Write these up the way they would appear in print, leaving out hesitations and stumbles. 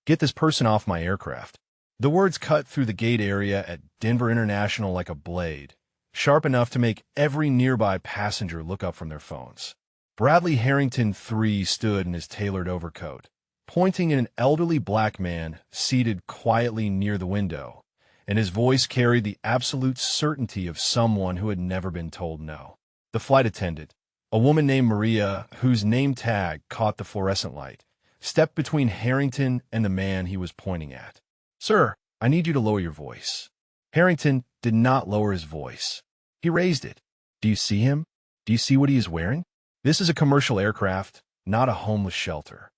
Get this person off my aircraft. The words cut through the gate area at Denver International like a blade, sharp enough to make every nearby passenger look up from their phones. Bradley Harrington III stood in his tailored overcoat, pointing at an elderly black man seated quietly near the window, and his voice carried the absolute certainty of someone who had never been told no. The flight attendant, a woman named Maria, whose name tag caught the fluorescent light, stepped between Harrington and the man he was pointing at. "Sir, I need you to lower your voice." Harrington did not lower his voice. He raised it. "Do you see him? Do you see what he is wearing? This is a commercial aircraft, not a homeless shelter.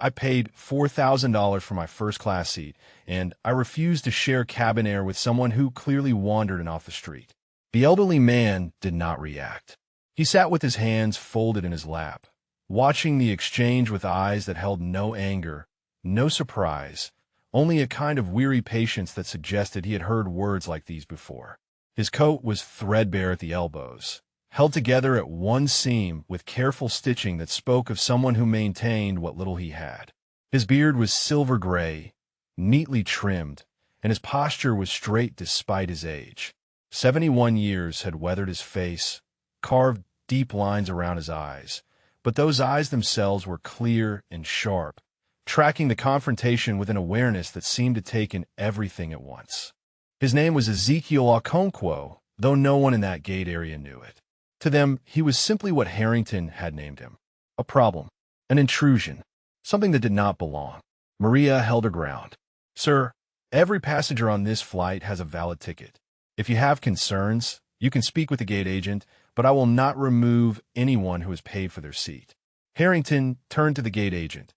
I paid $4,000 for my first-class seat, and I refuse to share cabin air with someone who clearly wandered in off the street." The elderly man did not react. He sat with his hands folded in his lap, watching the exchange with eyes that held no anger, no surprise, only a kind of weary patience that suggested he had heard words like these before. His coat was threadbare at the elbows, held together at one seam with careful stitching that spoke of someone who maintained what little he had. His beard was silver gray, neatly trimmed, and his posture was straight despite his age. 71 years had weathered his face, carved deep lines around his eyes, but those eyes themselves were clear and sharp, tracking the confrontation with an awareness that seemed to take in everything at once. His name was Ezekiel Okonkwo, though no one in that gate area knew it. To them, he was simply what Harrington had named him: a problem, an intrusion, something that did not belong. Maria held her ground. "Sir, every passenger on this flight has a valid ticket. If you have concerns, you can speak with the gate agent, but I will not remove anyone who has paid for their seat." Harrington turned to the gate agent,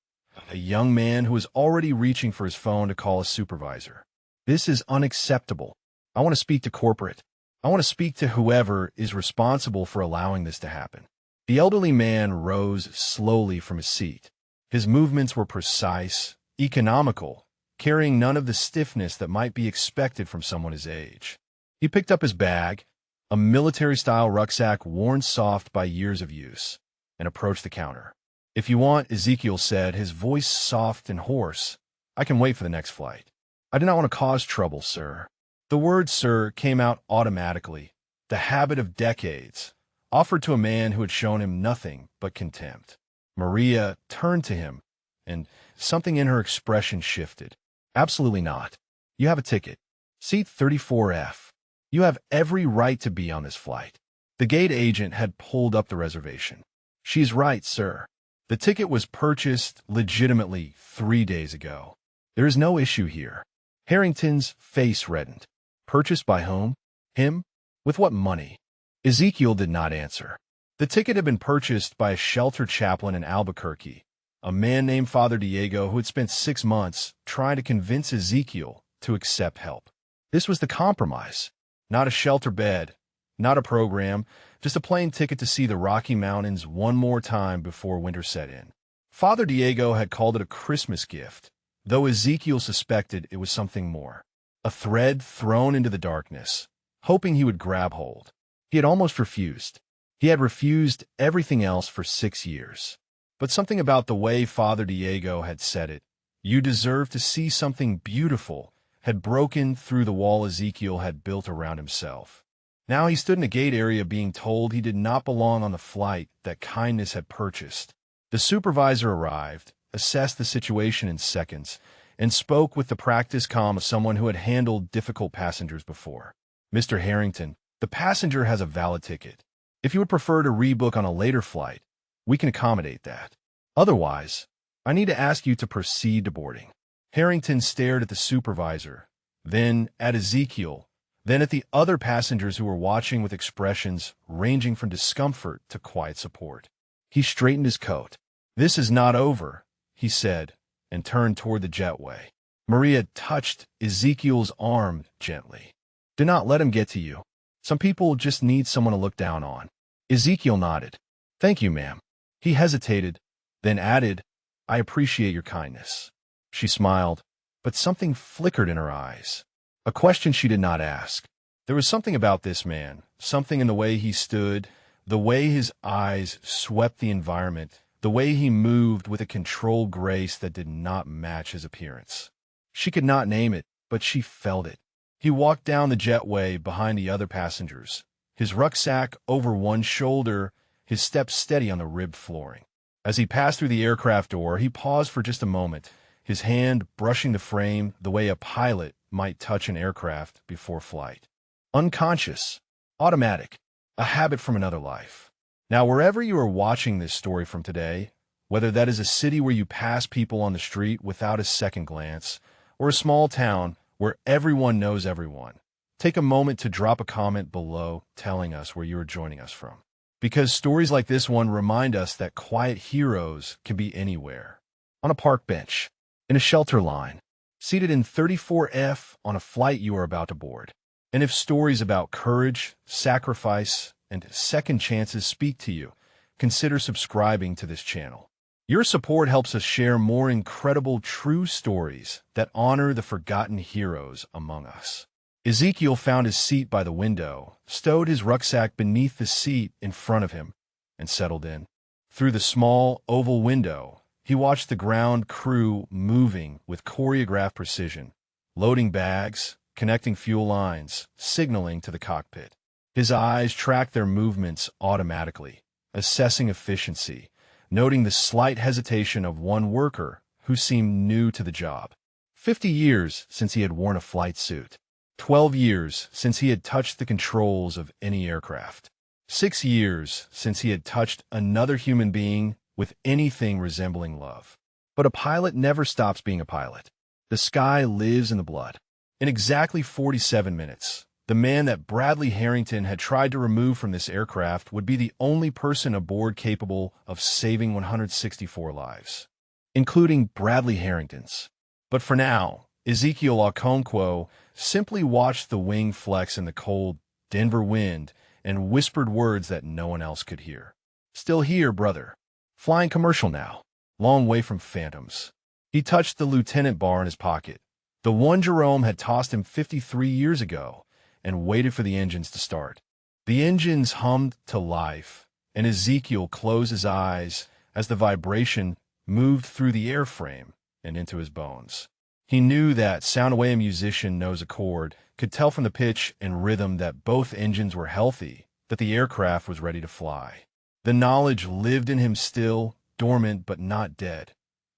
a young man who was already reaching for his phone to call a supervisor. "This is unacceptable. I want to speak to corporate. I want to speak to whoever is responsible for allowing this to happen." The elderly man rose slowly from his seat. His movements were precise, economical, carrying none of the stiffness that might be expected from someone his age. He picked up his bag, a military-style rucksack worn soft by years of use, and approached the counter. "If you want," Ezekiel said, his voice soft and hoarse, "I can wait for the next flight. I do not want to cause trouble, sir." The word "sir" came out automatically, the habit of decades, offered to a man who had shown him nothing but contempt. Maria turned to him, and something in her expression shifted. "Absolutely not. You have a ticket. Seat 34F. You have every right to be on this flight." The gate agent had pulled up the reservation. "She's right, sir. The ticket was purchased legitimately 3 days ago. There is no issue here." Harrington's face reddened. "Purchased by whom? Him? With what money?" Ezekiel did not answer. The ticket had been purchased by a shelter chaplain in Albuquerque, a man named Father Diego who had spent 6 months trying to convince Ezekiel to accept help. This was the compromise. Not a shelter bed, not a program, just a plane ticket to see the Rocky Mountains one more time before winter set in. Father Diego had called it a Christmas gift, though Ezekiel suspected it was something more. A thread thrown into the darkness, hoping he would grab hold. He had almost refused. He had refused everything else for 6 years. But something about the way Father Diego had said it, "You deserve to see something beautiful," had broken through the wall Ezekiel had built around himself. Now he stood in a gate area being told he did not belong on the flight that kindness had purchased. The supervisor arrived, assessed the situation in seconds, and spoke with the practiced calm of someone who had handled difficult passengers before. "Mr. Harrington, the passenger has a valid ticket. If you would prefer to rebook on a later flight, we can accommodate that. Otherwise, I need to ask you to proceed to boarding." Harrington stared at the supervisor, then at Ezekiel, then at the other passengers who were watching with expressions ranging from discomfort to quiet support. He straightened his coat. "This is not over," he said, and turned toward the jetway. Maria touched Ezekiel's arm gently. "Do not let him get to you. Some people just need someone to look down on." Ezekiel nodded. "Thank you, ma'am." He hesitated, then added, "I appreciate your kindness." She smiled, but something flickered in her eyes. A question she did not ask. There was something about this man, something in the way he stood, the way his eyes swept the environment, the way he moved with a controlled grace that did not match his appearance. She could not name it, but she felt it. He walked down the jetway behind the other passengers, his rucksack over one shoulder, his steps steady on the ribbed flooring. As he passed through the aircraft door, he paused for just a moment, his hand brushing the frame the way a pilot might touch an aircraft before flight. Unconscious, automatic, a habit from another life. Now, wherever you are watching this story from today, whether that is a city where you pass people on the street without a second glance, or a small town where everyone knows everyone, take a moment to drop a comment below telling us where you are joining us from. Because stories like this one remind us that quiet heroes can be anywhere. On a park bench, in a shelter line, seated in 34F on a flight you are about to board. And if stories about courage, sacrifice, and second chances speak to you, consider subscribing to this channel. Your support helps us share more incredible true stories that honor the forgotten heroes among us. Ezekiel found his seat by the window, stowed his rucksack beneath the seat in front of him, and settled in. Through the small, oval window, he watched the ground crew moving with choreographed precision, loading bags, connecting fuel lines, signaling to the cockpit. His eyes tracked their movements automatically, assessing efficiency, noting the slight hesitation of one worker who seemed new to the job. 50 years since he had worn a flight suit. 12 years since he had touched the controls of any aircraft. 6 years since he had touched another human being with anything resembling love. But a pilot never stops being a pilot. The sky lives in the blood. In exactly 47 minutes, the man that Bradley Harrington had tried to remove from this aircraft would be the only person aboard capable of saving 164 lives, including Bradley Harrington's. But for now, Ezekiel Okonkwo simply watched the wing flex in the cold Denver wind and whispered words that no one else could hear. Still here, brother. Flying commercial now. Long way from phantoms. He touched the lieutenant bar in his pocket, the one Jerome had tossed him 53 years ago, and waited for the engines to start. The engines hummed to life, and Ezekiel closed his eyes as the vibration moved through the airframe and into his bones. He knew that sound away a musician knows a chord, could tell from the pitch and rhythm that both engines were healthy, that the aircraft was ready to fly. The knowledge lived in him still, dormant but not dead,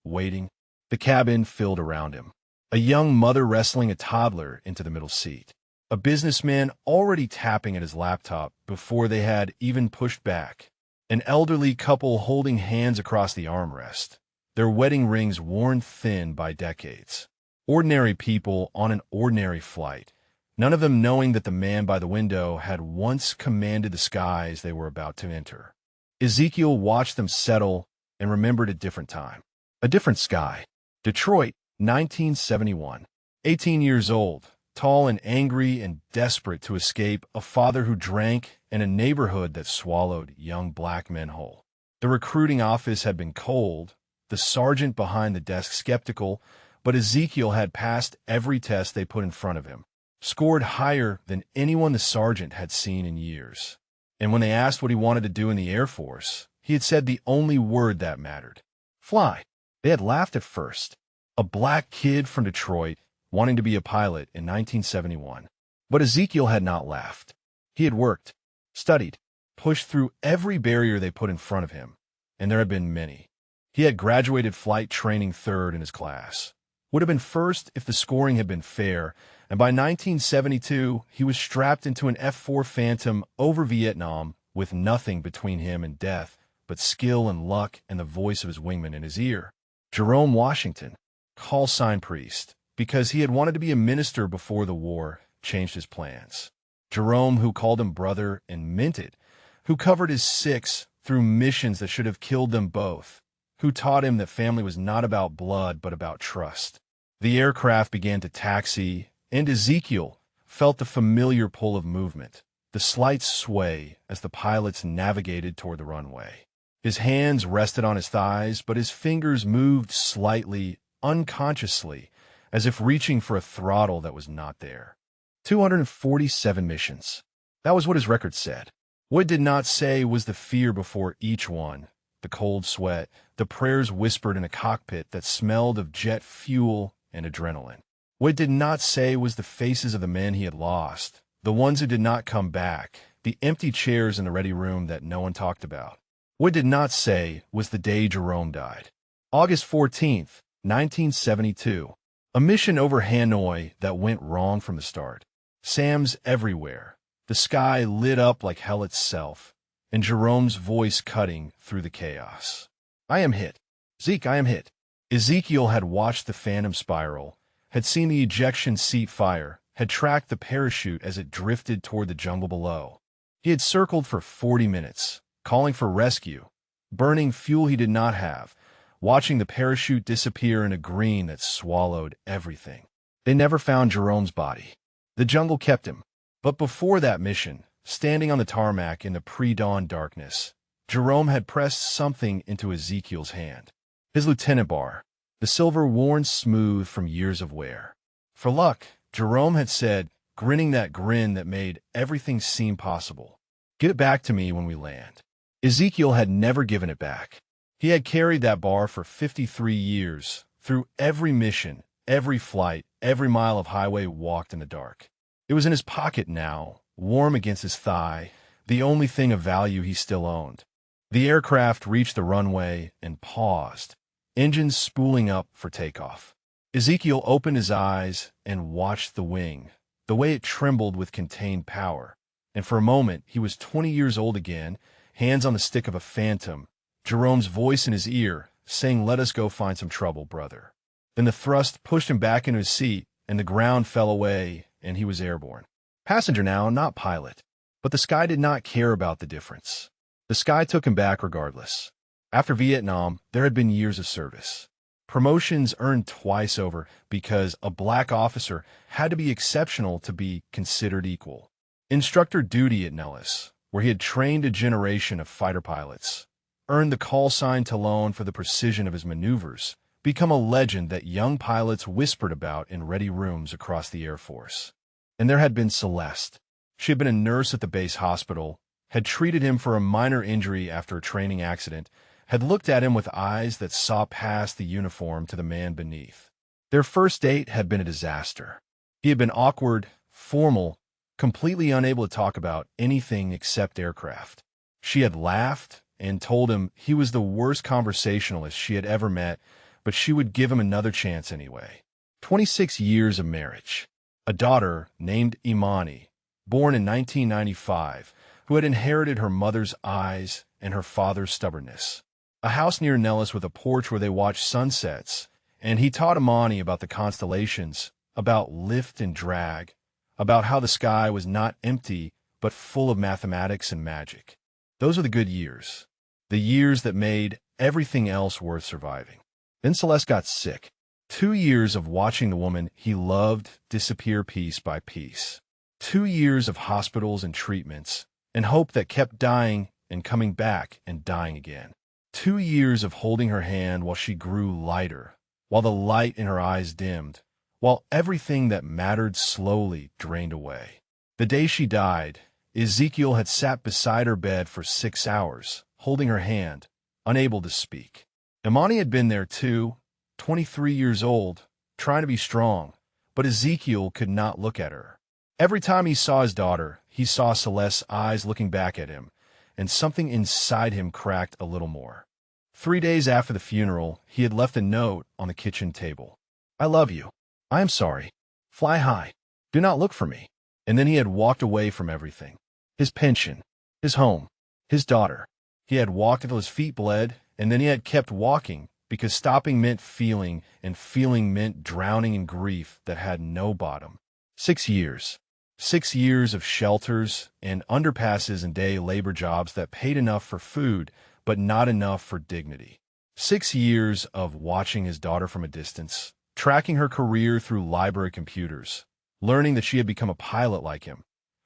waiting. The cabin filled around him. A young mother wrestling a toddler into the middle seat. A businessman already tapping at his laptop before they had even pushed back. An elderly couple holding hands across the armrest, their wedding rings worn thin by decades. Ordinary people on an ordinary flight, none of them knowing that the man by the window had once commanded the skies they were about to enter. Ezekiel watched them settle and remembered a different time. A different sky. Detroit, 1971. 18 years old, tall and angry and desperate to escape a father who drank and a neighborhood that swallowed young black men whole. The recruiting office had been cold, the sergeant behind the desk skeptical, but Ezekiel had passed every test they put in front of him, scored higher than anyone the sergeant had seen in years. And when they asked what he wanted to do in the Air Force, he had said the only word that mattered: fly. They had laughed at first. A black kid from Detroit wanting to be a pilot in 1971. But Ezekiel had not laughed. He had worked, studied, pushed through every barrier they put in front of him, and there had been many. He had graduated flight training third in his class, would have been first if the scoring had been fair, and by 1972, he was strapped into an F-4 Phantom over Vietnam with nothing between him and death but skill and luck and the voice of his wingman in his ear. Jerome Washington, call sign priest, because he had wanted to be a minister before the war, changed his plans. Jerome, who called him brother and meant it, who covered his six through missions that should have killed them both, who taught him that family was not about blood but about trust. The aircraft began to taxi, and Ezekiel felt the familiar pull of movement, the slight sway as the pilots navigated toward the runway. His hands rested on his thighs, but his fingers moved slightly, unconsciously, as if reaching for a throttle that was not there. 247 missions. That was what his record said. What it did not say was the fear before each one, the cold sweat, the prayers whispered in a cockpit that smelled of jet fuel and adrenaline. What it did not say was the faces of the men he had lost, the ones who did not come back, the empty chairs in the ready room that no one talked about. What it did not say was the day Jerome died. August 14th, 1972. A mission over Hanoi that went wrong from the start. SAMs everywhere. The sky lit up like hell itself, and Jerome's voice cutting through the chaos. I am hit. Zeke, I am hit. Ezekiel had watched the phantom spiral, had seen the ejection seat fire, had tracked the parachute as it drifted toward the jungle below. He had circled for 40 minutes, calling for rescue, burning fuel he did not have, watching the parachute disappear in a green that swallowed everything. They never found Jerome's body. The jungle kept him. But before that mission, standing on the tarmac in the pre-dawn darkness, Jerome had pressed something into Ezekiel's hand. His lieutenant bar, the silver worn smooth from years of wear. For luck, Jerome had said, grinning that grin that made everything seem possible. Get it back to me when we land. Ezekiel had never given it back. He had carried that bar for 53 years, through every mission, every flight, every mile of highway walked in the dark. It was in his pocket now, warm against his thigh, the only thing of value he still owned. The aircraft reached the runway and paused, engines spooling up for takeoff. Ezekiel opened his eyes and watched the wing, the way it trembled with contained power. And for a moment, he was 20 years old again, hands on the stick of a phantom, Jerome's voice in his ear, saying, "Let us go find some trouble, brother." Then the thrust pushed him back into his seat, and the ground fell away, and he was airborne. Passenger now, not pilot. But the sky did not care about the difference. The sky took him back regardless. After Vietnam, there had been years of service. Promotions earned twice over because a black officer had to be exceptional to be considered equal. Instructor duty at Nellis, where he had trained a generation of fighter pilots, earned the call sign Talon for the precision of his maneuvers, become a legend that young pilots whispered about in ready rooms across the Air Force. And there had been Celeste. She had been a nurse at the base hospital, had treated him for a minor injury after a training accident, had looked at him with eyes that saw past the uniform to the man beneath. Their first date had been a disaster. He had been awkward, formal, completely unable to talk about anything except aircraft. She had laughed and told him he was the worst conversationalist she had ever met, but she would give him another chance anyway. 26 years of marriage. A daughter named Imani, born in 1995, who had inherited her mother's eyes and her father's stubbornness. A house near Nellis with a porch where they watched sunsets, and he taught Imani about the constellations, about lift and drag, about how the sky was not empty but full of mathematics and magic. Those were the good years, the years that made everything else worth surviving. Then Celeste got sick. 2 years of watching the woman he loved disappear piece by piece. 2 years of hospitals and treatments, and hope that kept dying and coming back and dying again. 2 years of holding her hand while she grew lighter, while the light in her eyes dimmed, while everything that mattered slowly drained away. The day she died, Ezekiel had sat beside her bed for 6 hours, holding her hand, unable to speak. Imani had been there too, 23 years old, trying to be strong, but Ezekiel could not look at her. Every time he saw his daughter, he saw Celeste's eyes looking back at him, and something inside him cracked a little more. 3 days after the funeral, he had left a note on the kitchen table. "I love you. I am sorry. Fly high. Do not look for me." And then he had walked away from everything. His pension, his home, his daughter. He had walked until his feet bled, and then he had kept walking, because stopping meant feeling, and feeling meant drowning in grief that had no bottom. 6 years. 6 years of shelters and underpasses and day labor jobs that paid enough for food, but not enough for dignity. 6 years of watching his daughter from a distance, tracking her career through library computers, learning that she had become a pilot like him,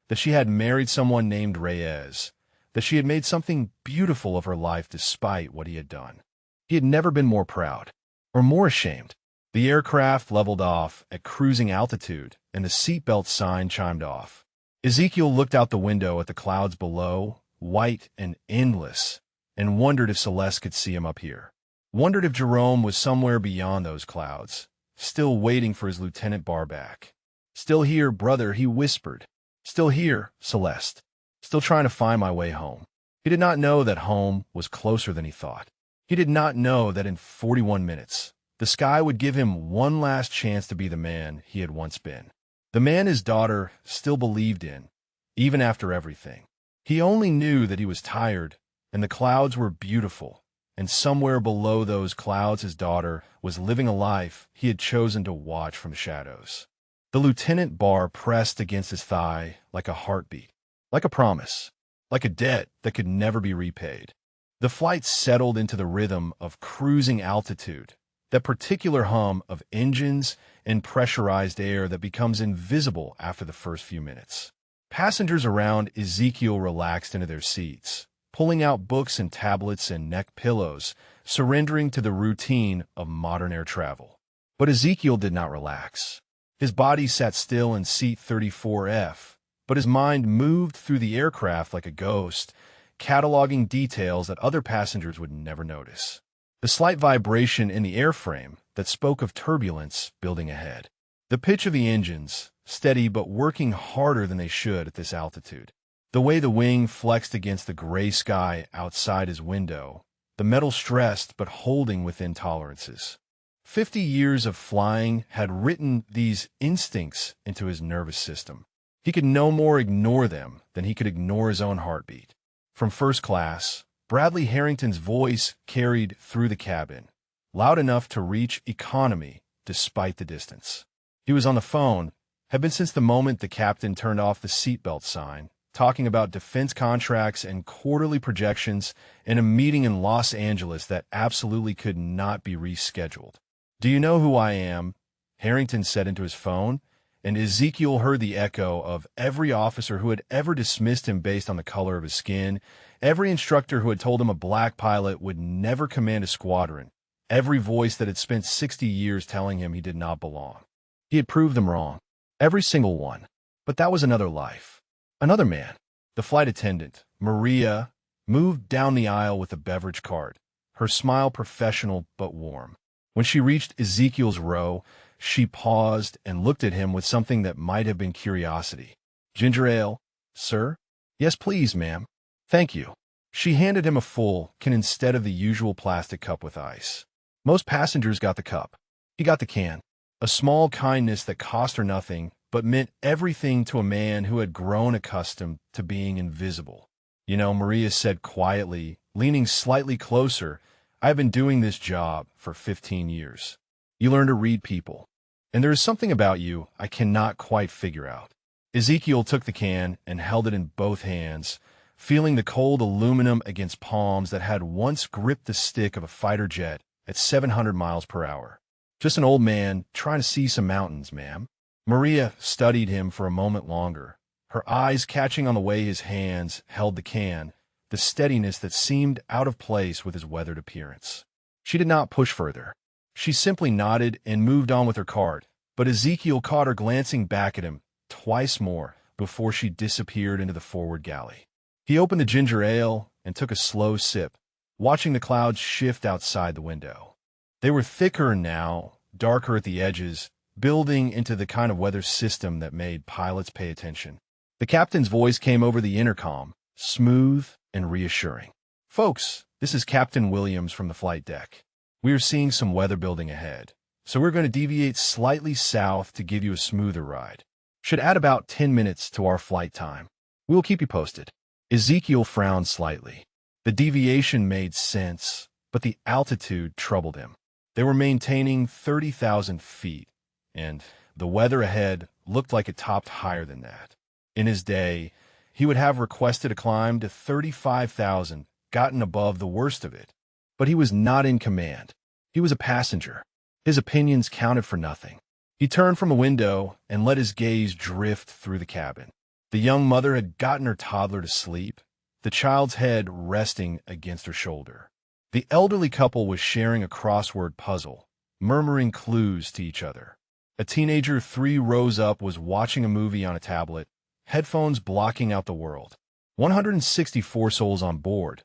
that she had married someone named Reyes, that she had made something beautiful of her life despite what he had done. He had never been more proud, or more ashamed. The aircraft leveled off at cruising altitude, and the seatbelt sign chimed off. Ezekiel looked out the window at the clouds below, white and endless, and wondered if Celeste could see him up here. Wondered if Jerome was somewhere beyond those clouds, still waiting for his Lieutenant Barr back. "Still here, brother," he whispered. "Still here, Celeste. Still trying to find my way home." He did not know that home was closer than he thought. He did not know that in 41 minutes, the sky would give him one last chance to be the man he had once been. The man his daughter still believed in, even after everything. He only knew that he was tired, and the clouds were beautiful, and somewhere below those clouds his daughter was living a life he had chosen to watch from the shadows. The Lieutenant Barr pressed against his thigh like a heartbeat, like a promise, like a debt that could never be repaid. The flight settled into the rhythm of cruising altitude, that particular hum of engines and pressurized air that becomes invisible after the first few minutes. Passengers around Ezekiel relaxed into their seats, pulling out books and tablets and neck pillows, surrendering to the routine of modern air travel. But Ezekiel did not relax. His body sat still in seat 34F, but his mind moved through the aircraft like a ghost, cataloging details that other passengers would never notice. The slight vibration in the airframe that spoke of turbulence building ahead. The pitch of the engines, steady but working harder than they should at this altitude. The way the wing flexed against the gray sky outside his window, the metal stressed but holding within tolerances. 50 years of flying had written these instincts into his nervous system. He could no more ignore them than he could ignore his own heartbeat. From first class, Bradley Harrington's voice carried through the cabin, loud enough to reach economy despite the distance. He was on the phone, had been since the moment the captain turned off the seatbelt sign, talking about defense contracts and quarterly projections in a meeting in Los Angeles that absolutely could not be rescheduled. "Do you know who I am?" Harrington said into his phone, and Ezekiel heard the echo of every officer who had ever dismissed him based on the color of his skin, every instructor who had told him a black pilot would never command a squadron, every voice that had spent 60 years telling him he did not belong. He had proved them wrong, every single one. But that was another life, another man. The flight attendant, Maria, moved down the aisle with a beverage cart, her smile professional but warm. When she reached Ezekiel's row, she paused and looked at him with something that might have been curiosity. "Ginger ale, sir?" "Yes, please, ma'am." "Thank you." She handed him a full can instead of the usual plastic cup with ice. Most passengers got the cup. He got the can. A small kindness that cost her nothing, but meant everything to a man who had grown accustomed to being invisible. "You know," Maria said quietly, leaning slightly closer, "I've been doing this job for 15 years. You learn to read people. And there is something about you I cannot quite figure out." Ezekiel took the can and held it in both hands, feeling the cold aluminum against palms that had once gripped the stick of a fighter jet at 700 miles per hour. "Just an old man trying to see some mountains, ma'am." Maria studied him for a moment longer, her eyes catching on the way his hands held the can, the steadiness that seemed out of place with his weathered appearance. She did not push further. She simply nodded and moved on with her cart, but Ezekiel caught her glancing back at him twice more before she disappeared into the forward galley. He opened the ginger ale and took a slow sip, watching the clouds shift outside the window. They were thicker now, darker at the edges, building into the kind of weather system that made pilots pay attention. The captain's voice came over the intercom, smooth and reassuring. "Folks, this is Captain Williams from the flight deck. We are seeing some weather building ahead, so we're going to deviate slightly south to give you a smoother ride. Should add about 10 minutes to our flight time. We'll keep you posted." Ezekiel frowned slightly. The deviation made sense, but the altitude troubled him. They were maintaining 30,000 feet, and the weather ahead looked like it topped higher than that. In his day, he would have requested a climb to 35,000, gotten above the worst of it. But he was not in command. He was a passenger. His opinions counted for nothing. He turned from a window and let his gaze drift through the cabin. The young mother had gotten her toddler to sleep, the child's head resting against her shoulder. The elderly couple was sharing a crossword puzzle, murmuring clues to each other. A teenager 3 rows up was watching a movie on a tablet, headphones blocking out the world. 164 souls on board,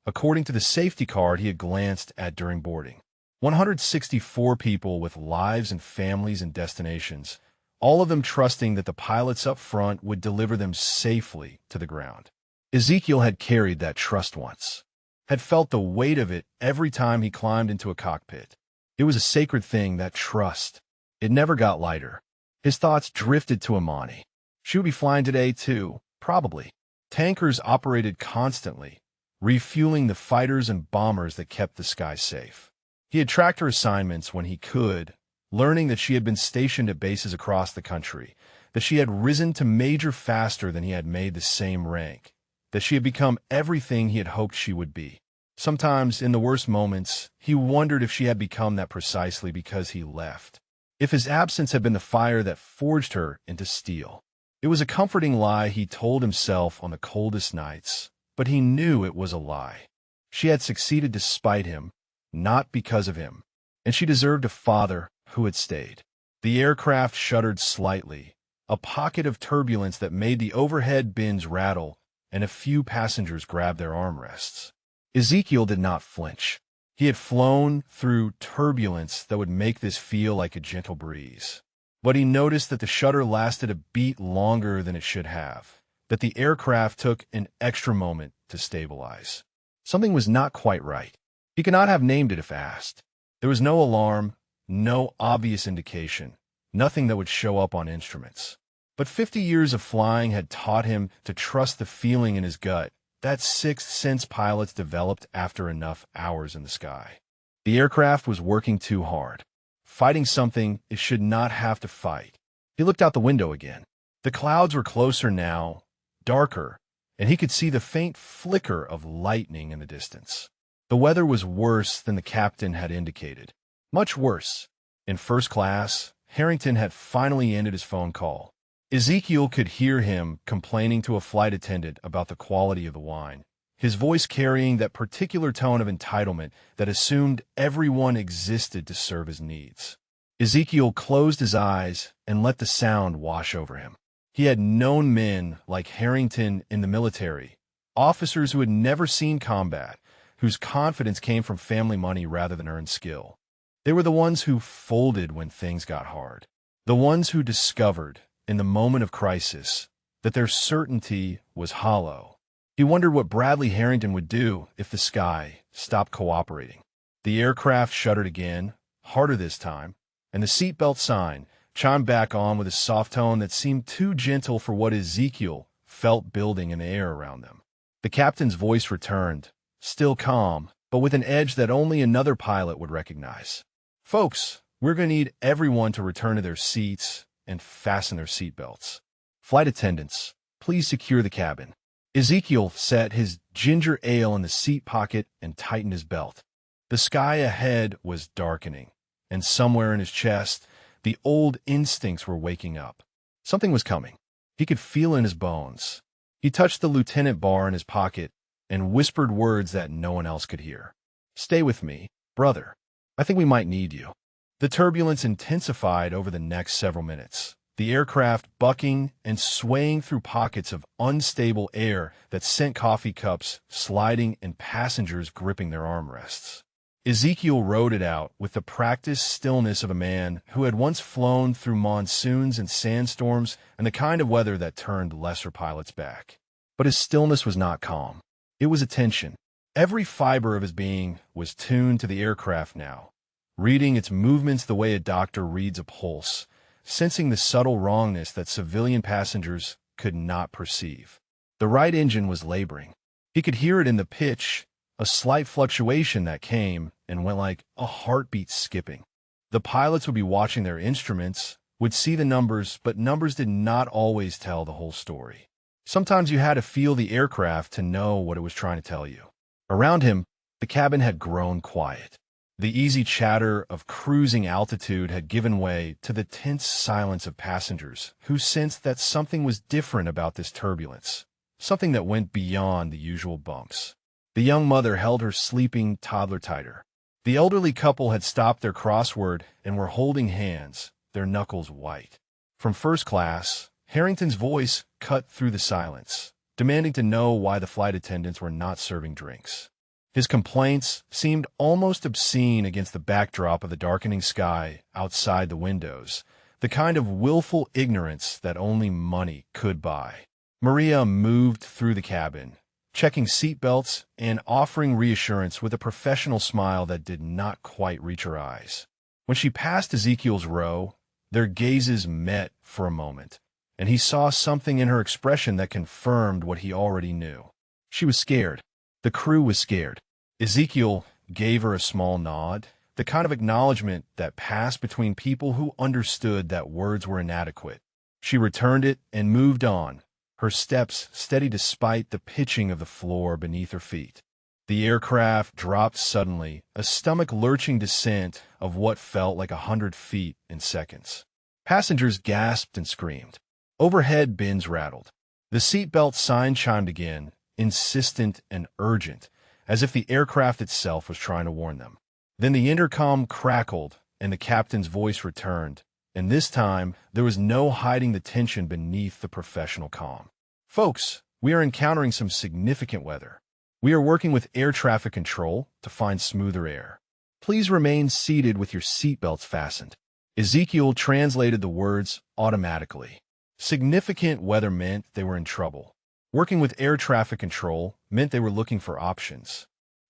according to the safety card he had glanced at during boarding. 164 people with lives and families and destinations, all of them trusting that the pilots up front would deliver them safely to the ground. Ezekiel had carried that trust once, had felt the weight of it every time he climbed into a cockpit. It was a sacred thing, that trust. It never got lighter. His thoughts drifted to Imani. She would be flying today, too, probably. Tankers operated constantly, refueling the fighters and bombers that kept the sky safe. He had tracked her assignments when he could, learning that she had been stationed at bases across the country, that she had risen to major faster than he had made the same rank, that she had become everything he had hoped she would be. Sometimes, in the worst moments, he wondered if she had become that precisely because he left. If his absence had been the fire that forged her into steel. It was a comforting lie he told himself on the coldest nights, but he knew it was a lie. She had succeeded despite him, not because of him, and she deserved a father who had stayed. The aircraft shuddered slightly, a pocket of turbulence that made the overhead bins rattle, and a few passengers grabbed their armrests. Ezekiel did not flinch. He had flown through turbulence that would make this feel like a gentle breeze. But he noticed that the shudder lasted a beat longer than it should have, that the aircraft took an extra moment to stabilize. Something was not quite right. He could not have named it if asked. There was no alarm, no obvious indication, nothing that would show up on instruments. But 50 years of flying had taught him to trust the feeling in his gut, that sixth sense pilots developed after enough hours in the sky. The aircraft was working too hard, fighting something it should not have to fight. He looked out the window again. The clouds were closer now, darker, and he could see the faint flicker of lightning in the distance. The weather was worse than the captain had indicated. Much worse. In first class, Harrington had finally ended his phone call. Ezekiel could hear him complaining to a flight attendant about the quality of the wine, his voice carrying that particular tone of entitlement that assumed everyone existed to serve his needs. Ezekiel closed his eyes and let the sound wash over him. He had known men like Harrington in the military, officers who had never seen combat, whose confidence came from family money rather than earned skill. They were the ones who folded when things got hard, the ones who discovered, in the moment of crisis, that their certainty was hollow. He wondered what Bradley Harrington would do if the sky stopped cooperating. The aircraft shuddered again, harder this time, and the seatbelt sign chimed back on with a soft tone that seemed too gentle for what Ezekiel felt building in the air around them. The captain's voice returned, still calm, but with an edge that only another pilot would recognize. "Folks, we're going to need everyone to return to their seats and fasten their seatbelts. Flight attendants, please secure the cabin." Ezekiel set his ginger ale in the seat pocket and tightened his belt. The sky ahead was darkening, and somewhere in his chest, the old instincts were waking up. Something was coming. He could feel it in his bones. He touched the lieutenant bar in his pocket and whispered words that no one else could hear. "Stay with me, brother. I think we might need you." The turbulence intensified over the next several minutes, the aircraft bucking and swaying through pockets of unstable air that sent coffee cups sliding and passengers gripping their armrests. Ezekiel rode it out with the practiced stillness of a man who had once flown through monsoons and sandstorms and the kind of weather that turned lesser pilots back. But his stillness was not calm. It was attention. Every fiber of his being was tuned to the aircraft now, reading its movements the way a doctor reads a pulse, sensing the subtle wrongness that civilian passengers could not perceive. The right engine was laboring. He could hear it in the pitch, a slight fluctuation that came and went like a heartbeat skipping. The pilots would be watching their instruments, would see the numbers, but numbers did not always tell the whole story. Sometimes you had to feel the aircraft to know what it was trying to tell you. Around him, the cabin had grown quiet. The easy chatter of cruising altitude had given way to the tense silence of passengers who sensed that something was different about this turbulence, something that went beyond the usual bumps. The young mother held her sleeping toddler tighter. The elderly couple had stopped their crossword and were holding hands, their knuckles white. From first class, Harrington's voice cut through the silence, demanding to know why the flight attendants were not serving drinks. His complaints seemed almost obscene against the backdrop of the darkening sky outside the windows, the kind of willful ignorance that only money could buy. Maria moved through the cabin, checking seatbelts and offering reassurance with a professional smile that did not quite reach her eyes. When she passed Ezekiel's row, their gazes met for a moment, and he saw something in her expression that confirmed what he already knew. She was scared. The crew was scared. Ezekiel gave her a small nod, the kind of acknowledgement that passed between people who understood that words were inadequate. She returned it and moved on, her steps steady despite the pitching of the floor beneath her feet. The aircraft dropped suddenly, a stomach-lurching descent of what felt like 100 feet in seconds. Passengers gasped and screamed. Overhead bins rattled. The seatbelt sign chimed again, insistent and urgent, as if the aircraft itself was trying to warn them. Then the intercom crackled, and the captain's voice returned, and this time there was no hiding the tension beneath the professional calm. "Folks, we are encountering some significant weather. We are working with air traffic control to find smoother air. Please remain seated with your seatbelts fastened." Ezekiel translated the words automatically. Significant weather meant they were in trouble. Working with air traffic control meant they were looking for options.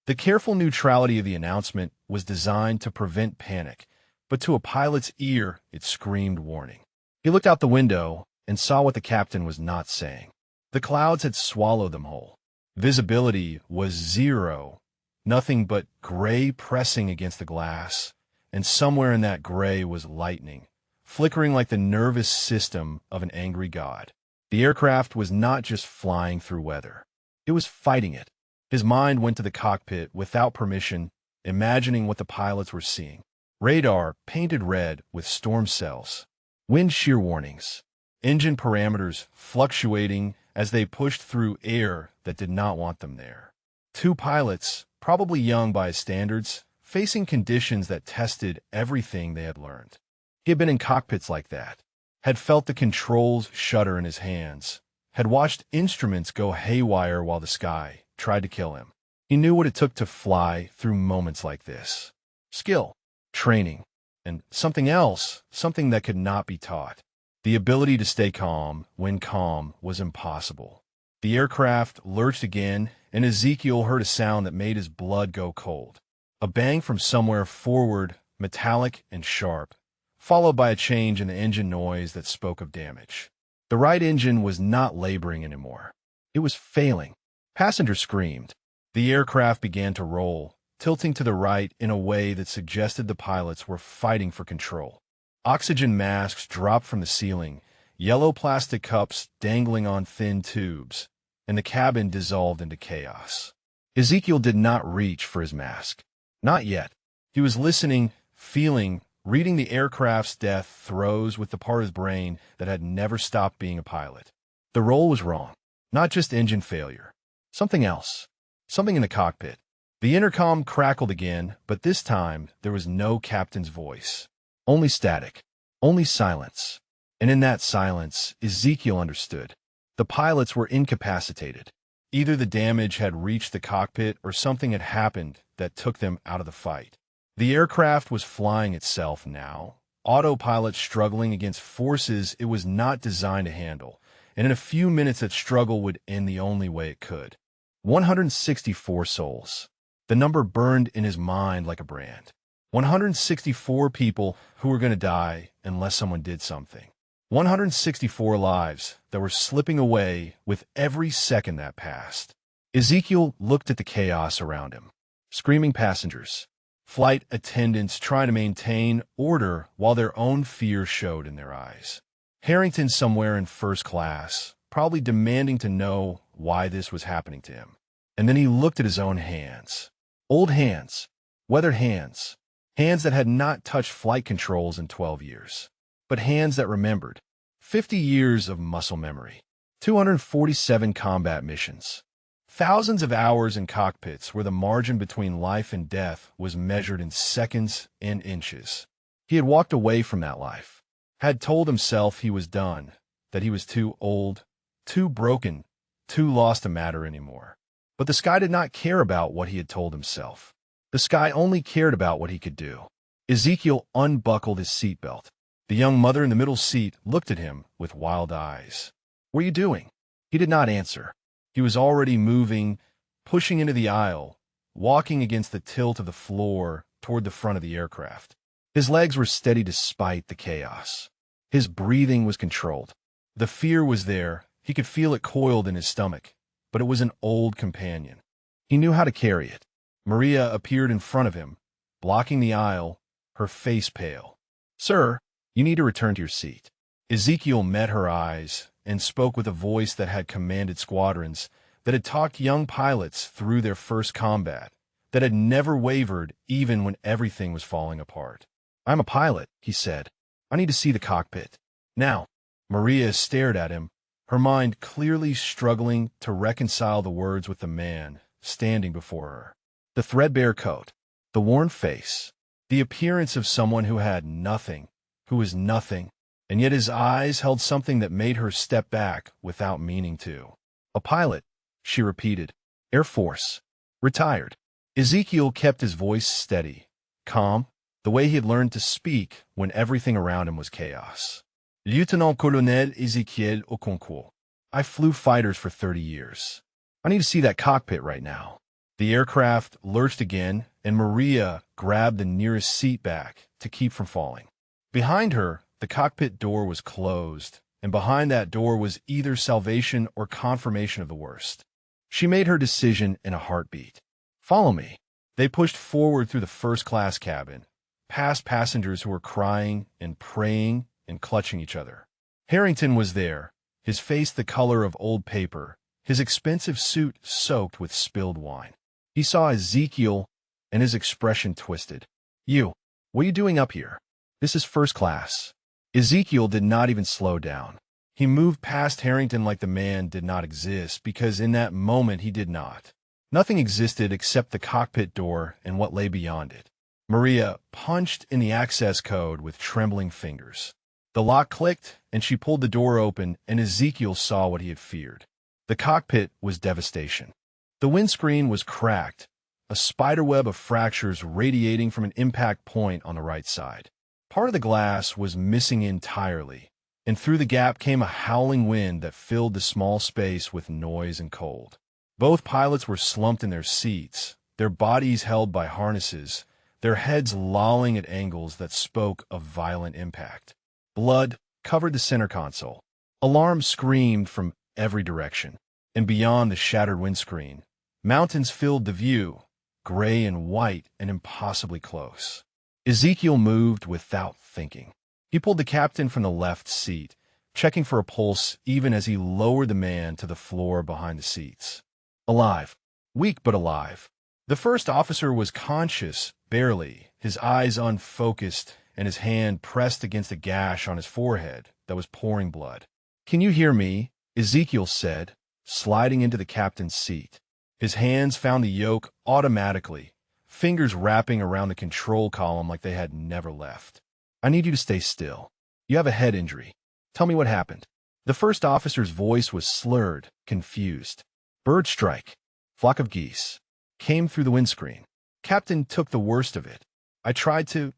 The careful neutrality of the announcement was designed to prevent panic, but to a pilot's ear, it screamed warning. He looked out the window and saw what the captain was not saying. The clouds had swallowed them whole. Visibility was zero, nothing but gray pressing against the glass, and somewhere in that gray was lightning, flickering like the nervous system of an angry god. The aircraft was not just flying through weather. It was fighting it. His mind went to the cockpit without permission, imagining what the pilots were seeing. Radar painted red with storm cells. Wind shear warnings. Engine parameters fluctuating as they pushed through air that did not want them there. Two pilots, probably young by his standards, facing conditions that tested everything they had learned. He had been in cockpits like that, had felt the controls shudder in his hands, had watched instruments go haywire while the sky tried to kill him. He knew what it took to fly through moments like this. Skill, training, and something else, something that could not be taught. The ability to stay calm when calm was impossible. The aircraft lurched again, and Ezekiel heard a sound that made his blood go cold. A bang from somewhere forward, metallic and sharp, followed by a change in the engine noise that spoke of damage. The right engine was not laboring anymore. It was failing. Passengers screamed. The aircraft began to roll, tilting to the right in a way that suggested the pilots were fighting for control. Oxygen masks dropped from the ceiling, yellow plastic cups dangling on thin tubes, and the cabin dissolved into chaos. Ezekiel did not reach for his mask. Not yet. He was listening, feeling, reading the aircraft's death throes with the part of his brain that had never stopped being a pilot. The roll was wrong. Not just engine failure. Something else. Something in the cockpit. The intercom crackled again, but this time there was no captain's voice. Only static. Only silence. And in that silence, Ezekiel understood. The pilots were incapacitated. Either the damage had reached the cockpit or something had happened that took them out of the fight. The aircraft was flying itself now, autopilot struggling against forces it was not designed to handle, and in a few minutes that struggle would end the only way it could. 164 souls. The number burned in his mind like a brand. 164 people who were going to die unless someone did something. 164 lives that were slipping away with every second that passed. Ezekiel looked at the chaos around him. Screaming passengers. Flight attendants trying to maintain order while their own fear showed in their eyes. Harrington somewhere in first class, probably demanding to know why this was happening to him. And then he looked at his own hands. Old hands. Weathered hands. Hands that had not touched flight controls in 12 years. But hands that remembered. 50 years of muscle memory. 247 combat missions. Thousands of hours in cockpits where the margin between life and death was measured in seconds and inches. He had walked away from that life. Had told himself he was done, that he was too old, too broken, too lost to matter anymore. But the sky did not care about what he had told himself. The sky only cared about what he could do. Ezekiel unbuckled his seatbelt. The young mother in the middle seat looked at him with wild eyes. "What are you doing?" He did not answer. He was already moving, pushing into the aisle, walking against the tilt of the floor toward the front of the aircraft. His legs were steady despite the chaos. His breathing was controlled. The fear was there. He could feel it coiled in his stomach, but it was an old companion. He knew how to carry it. Maria appeared in front of him, blocking the aisle, her face pale. "Sir, you need to return to your seat." Ezekiel met her eyes and spoke with a voice that had commanded squadrons, that had talked young pilots through their first combat, that had never wavered even when everything was falling apart. "I'm a pilot," he said. "I need to see the cockpit. Now." Maria stared at him, her mind clearly struggling to reconcile the words with the man standing before her. The threadbare coat, the worn face, the appearance of someone who had nothing, who was nothing, and yet his eyes held something that made her step back without meaning to. "A pilot," she repeated. "Air Force. Retired." Ezekiel kept his voice steady, calm, the way he had learned to speak when everything around him was chaos. "Lieutenant-Colonel Ezekiel Okonkwo. I flew fighters for 30 years. I need to see that cockpit right now." The aircraft lurched again, and Maria grabbed the nearest seat back to keep from falling. Behind her, the cockpit door was closed, and behind that door was either salvation or confirmation of the worst. She made her decision in a heartbeat. "Follow me." They pushed forward through the first-class cabin, past passengers who were crying and praying and clutching each other. Harrington was there, his face the color of old paper, his expensive suit soaked with spilled wine. He saw Ezekiel, and his expression twisted. What are you doing up here? This is first class." Ezekiel did not even slow down. He moved past Harrington like the man did not exist, because in that moment he did not. Nothing existed except the cockpit door and what lay beyond it. Maria punched in the access code with trembling fingers. The lock clicked, and she pulled the door open, and Ezekiel saw what he had feared. The cockpit was devastation. The windscreen was cracked, a spiderweb of fractures radiating from an impact point on the right side. Part of the glass was missing entirely, and through the gap came a howling wind that filled the small space with noise and cold. Both pilots were slumped in their seats, their bodies held by harnesses, their heads lolling at angles that spoke of violent impact. Blood covered the center console. Alarms screamed from every direction, and beyond the shattered windscreen, mountains filled the view, gray and white and impossibly close. Ezekiel moved without thinking. He pulled the captain from the left seat, checking for a pulse even as he lowered the man to the floor behind the seats. Alive. Weak but alive. The first officer was conscious, barely, his eyes unfocused and his hand pressed against a gash on his forehead that was pouring blood. "Can you hear me?" Ezekiel said, sliding into the captain's seat. His hands found the yoke automatically, fingers wrapping around the control column like they had never left. "I need you to stay still. You have a head injury. Tell me what happened." The first officer's voice was slurred, confused. "Bird strike. Flock of geese. Came through the windscreen." Captain took the worst of it. I tried to.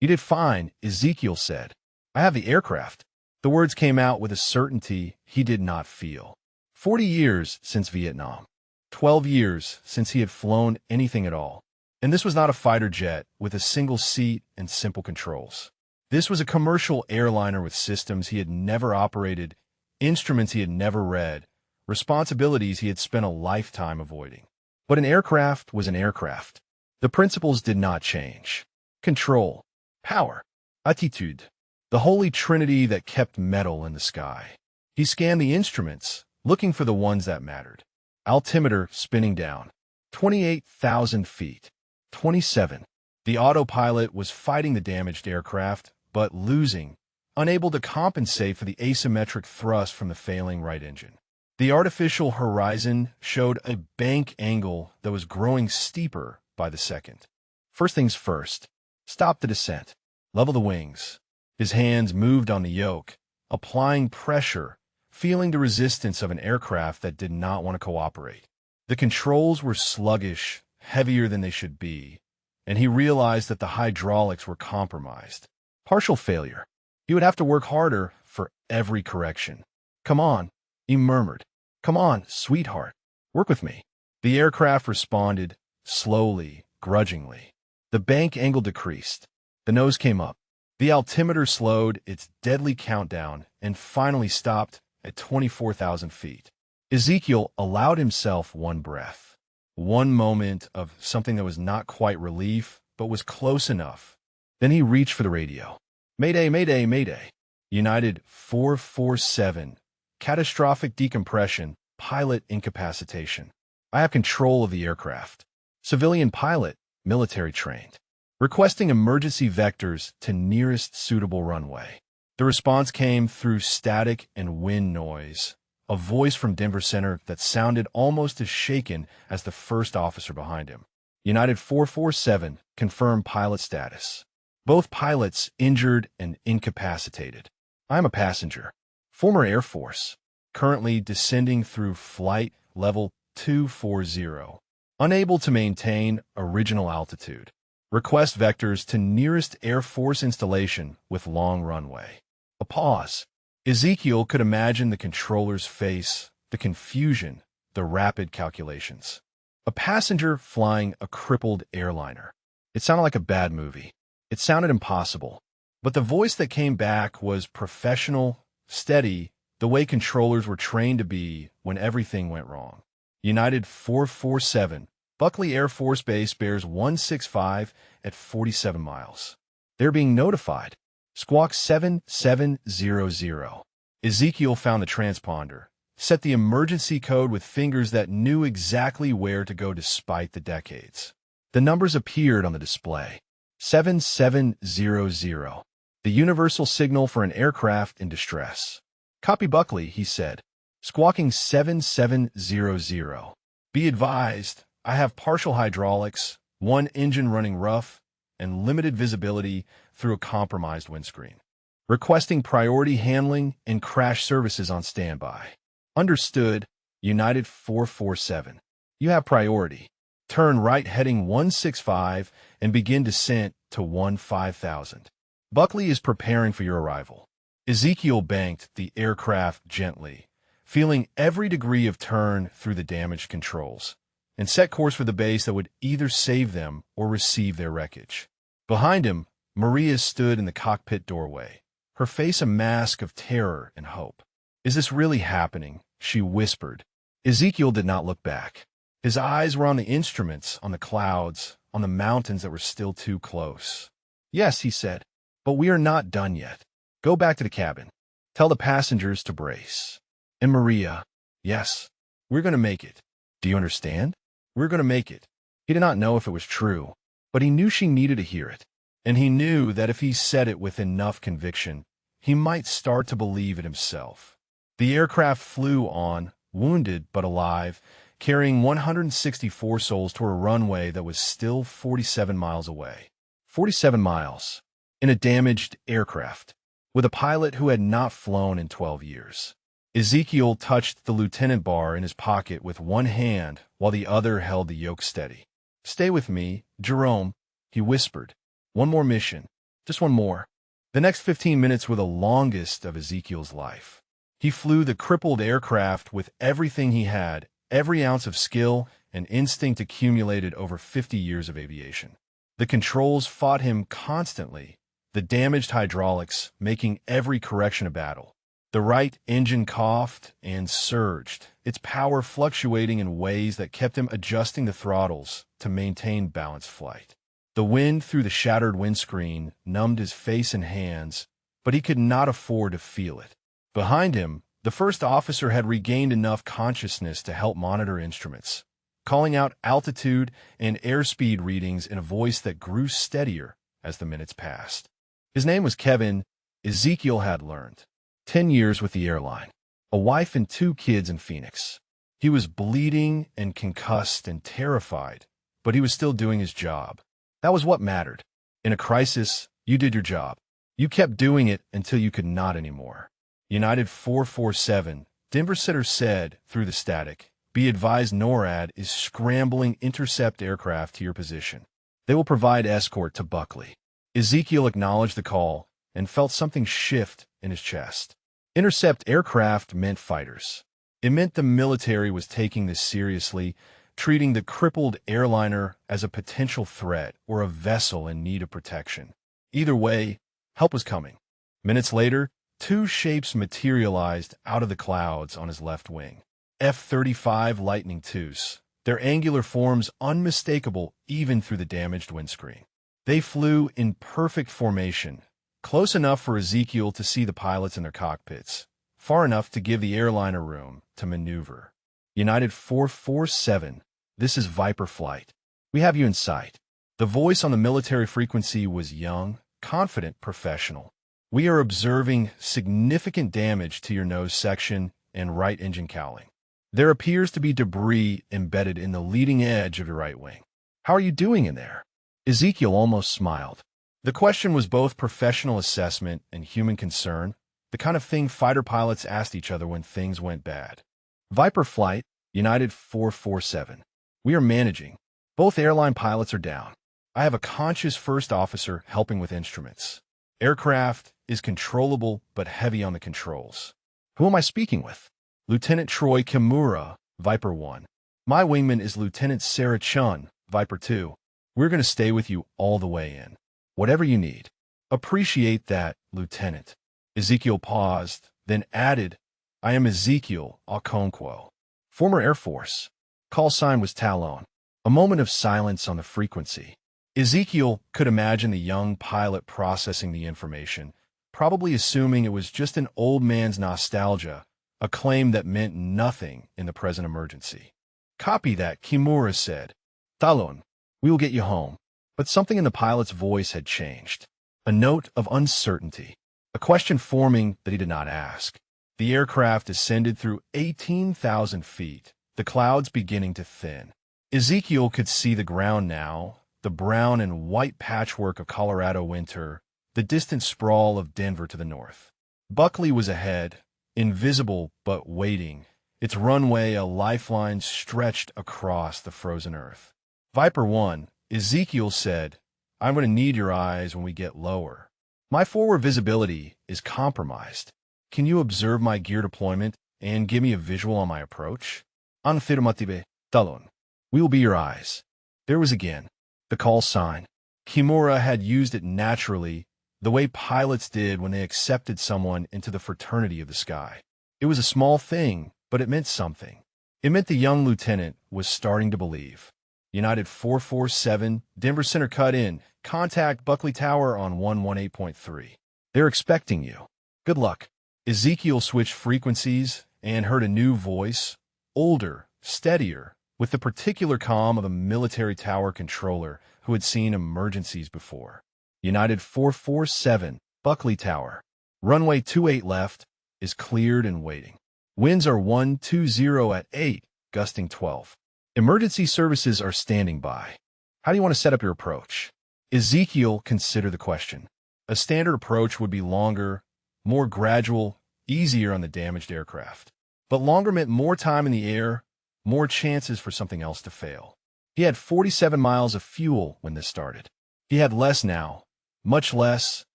"You did fine," Ezekiel said. "I have the aircraft." The words came out with a certainty he did not feel. 40 years since Vietnam. 12 years since he had flown anything at all. And this was not a fighter jet with a single seat and simple controls. This was a commercial airliner with systems he had never operated, instruments he had never read, responsibilities he had spent a lifetime avoiding. But an aircraft was an aircraft. The principles did not change. Control, power, attitude, the holy trinity that kept metal in the sky. He scanned the instruments, looking for the ones that mattered. Altimeter spinning down. 28,000 feet. 27. The autopilot was fighting the damaged aircraft, but losing, unable to compensate for the asymmetric thrust from the failing right engine. The artificial horizon showed a bank angle that was growing steeper by the second. First things first. Stop the descent. Level the wings. His hands moved on the yoke, applying pressure, feeling the resistance of an aircraft that did not want to cooperate. The controls were sluggish, heavier than they should be, and he realized that the hydraulics were compromised. Partial failure. He would have to work harder for every correction. "Come on," he murmured. "Come on, sweetheart. Work with me." The aircraft responded, slowly, grudgingly. The bank angle decreased. The nose came up. The altimeter slowed its deadly countdown and finally stopped at 24,000 feet. Ezekiel allowed himself one breath, one moment of something that was not quite relief, but was close enough. Then he reached for the radio. "Mayday, mayday, mayday. United 447. Catastrophic decompression, pilot incapacitation. I have control of the aircraft. Civilian pilot, military trained. Requesting emergency vectors to nearest suitable runway." The response came through static and wind noise, a voice from Denver Center that sounded almost as shaken as the first officer behind him. "United 447, confirm pilot status. Both pilots injured and incapacitated. I am a passenger. Former Air Force. Currently descending through flight level 240. Unable to maintain original altitude. Request vectors to nearest Air Force installation with long runway." A pause. Ezekiel could imagine the controller's face, the confusion, the rapid calculations. A passenger flying a crippled airliner. It sounded like a bad movie. It sounded impossible. But the voice that came back was professional, steady, the way controllers were trained to be when everything went wrong. "United 447, Buckley Air Force Base bears 165 at 47 miles. They're being notified. Squawk 7700. Ezekiel found the transponder, set the emergency code with fingers that knew exactly where to go despite the decades. The numbers appeared on the display. 7700. The universal signal for an aircraft in distress. "Copy Buckley," he said. Squawking 7700. "Be advised, I have partial hydraulics, one engine running rough, and limited visibility through a compromised windscreen. Requesting priority handling and crash services on standby." "Understood, United 447. You have priority. Turn right heading 165 and begin descent to 15,000. Buckley is preparing for your arrival." Ezekiel banked the aircraft gently, feeling every degree of turn through the damaged controls, and set course for the base that would either save them or receive their wreckage. Behind him, Maria stood in the cockpit doorway, her face a mask of terror and hope. "Is this really happening?" she whispered. Ezekiel did not look back. His eyes were on the instruments, on the clouds, on the mountains that were still too close. "Yes," he said, "but we are not done yet. Go back to the cabin. Tell the passengers to brace." And Maria, "Yes, we're going to make it. Do you understand? We're going to make it." He did not know if it was true, but he knew she needed to hear it. And he knew that if he said it with enough conviction, he might start to believe it himself. The aircraft flew on, wounded but alive, carrying 164 souls toward a runway that was still 47 miles away. 47 miles, in a damaged aircraft, with a pilot who had not flown in 12 years. Ezekiel touched the lieutenant bar in his pocket with one hand while the other held the yoke steady. "Stay with me, Jerome," he whispered. "One more mission. Just one more." The next 15 minutes were the longest of Ezekiel's life. He flew the crippled aircraft with everything he had, every ounce of skill and instinct accumulated over 50 years of aviation. The controls fought him constantly, the damaged hydraulics making every correction a battle. The right engine coughed and surged, its power fluctuating in ways that kept him adjusting the throttles to maintain balanced flight. The wind through the shattered windscreen numbed his face and hands, but he could not afford to feel it. Behind him, the first officer had regained enough consciousness to help monitor instruments, calling out altitude and airspeed readings in a voice that grew steadier as the minutes passed. His name was Kevin. Ezekiel had learned. 10 years with the airline, a wife and 2 kids in Phoenix. He was bleeding and concussed and terrified, but he was still doing his job. That was what mattered. In a crisis, you did your job. You kept doing it until you could not anymore. United 447, Denver Center said through the static, Be advised NORAD is scrambling intercept aircraft to your position. They will provide escort to Buckley. Ezekiel acknowledged the call and felt something shift in his chest. Intercept aircraft meant fighters. It meant the military was taking this seriously, treating the crippled airliner as a potential threat or a vessel in need of protection. Either way, help was coming. Minutes later, two shapes materialized out of the clouds on his left wing. F-35 Lightning IIs, their angular forms unmistakable even through the damaged windscreen. They flew in perfect formation, close enough for Ezekiel to see the pilots in their cockpits, far enough to give the airliner room to maneuver. United 447, this is Viper Flight. We have you in sight. The voice on the military frequency was young, confident, professional. We are observing significant damage to your nose section and right engine cowling. There appears to be debris embedded in the leading edge of your right wing. How are you doing in there? Ezekiel almost smiled. The question was both professional assessment and human concern, the kind of thing fighter pilots asked each other when things went bad. Viper Flight, United 447. We are managing. Both airline pilots are down. I have a conscious first officer helping with instruments. Aircraft is controllable but heavy on the controls. Who am I speaking with? Lieutenant Troy Kimura, Viper 1. My wingman is Lieutenant Sarah Chun, Viper 2. We're going to stay with you all the way in. Whatever you need. Appreciate that, Lieutenant. Ezekiel paused, then added, I am Ezekiel Okonkwo, former Air Force. Call sign was Talon. A moment of silence on the frequency. Ezekiel could imagine the young pilot processing the information, probably assuming it was just an old man's nostalgia, a claim that meant nothing in the present emergency. Copy that, Kimura said. Talon, we will get you home. But something in the pilot's voice had changed. A note of uncertainty. A question forming that he did not ask. The aircraft ascended through 18,000 feet, the clouds beginning to thin. Ezekiel could see the ground now, the brown and white patchwork of Colorado winter, the distant sprawl of Denver to the north. Buckley was ahead, invisible but waiting, its runway a lifeline stretched across the frozen earth. Viper 1, Ezekiel said, I'm going to need your eyes when we get lower. My forward visibility is compromised. Can you observe my gear deployment and give me a visual on my approach? Affirmative, Talon. We will be your eyes. There was again the call sign. Kimura had used it naturally, the way pilots did when they accepted someone into the fraternity of the sky. It was a small thing, but it meant something. It meant the young lieutenant was starting to believe. United 447, Denver Center cut in. Contact Buckley Tower on 118.3. They're expecting you. Good luck. Ezekiel switched frequencies and heard a new voice, older, steadier, with the particular calm of a military tower controller who had seen emergencies before. United 447, Buckley Tower. Runway 28 left is cleared and waiting. Winds are 120 at 8, gusting 12. Emergency services are standing by. How do you want to set up your approach? Ezekiel considered the question. A standard approach would be longer, more gradual, easier on the damaged aircraft. But longer meant more time in the air, more chances for something else to fail. He had 47 miles of fuel when this started. He had less now, much less,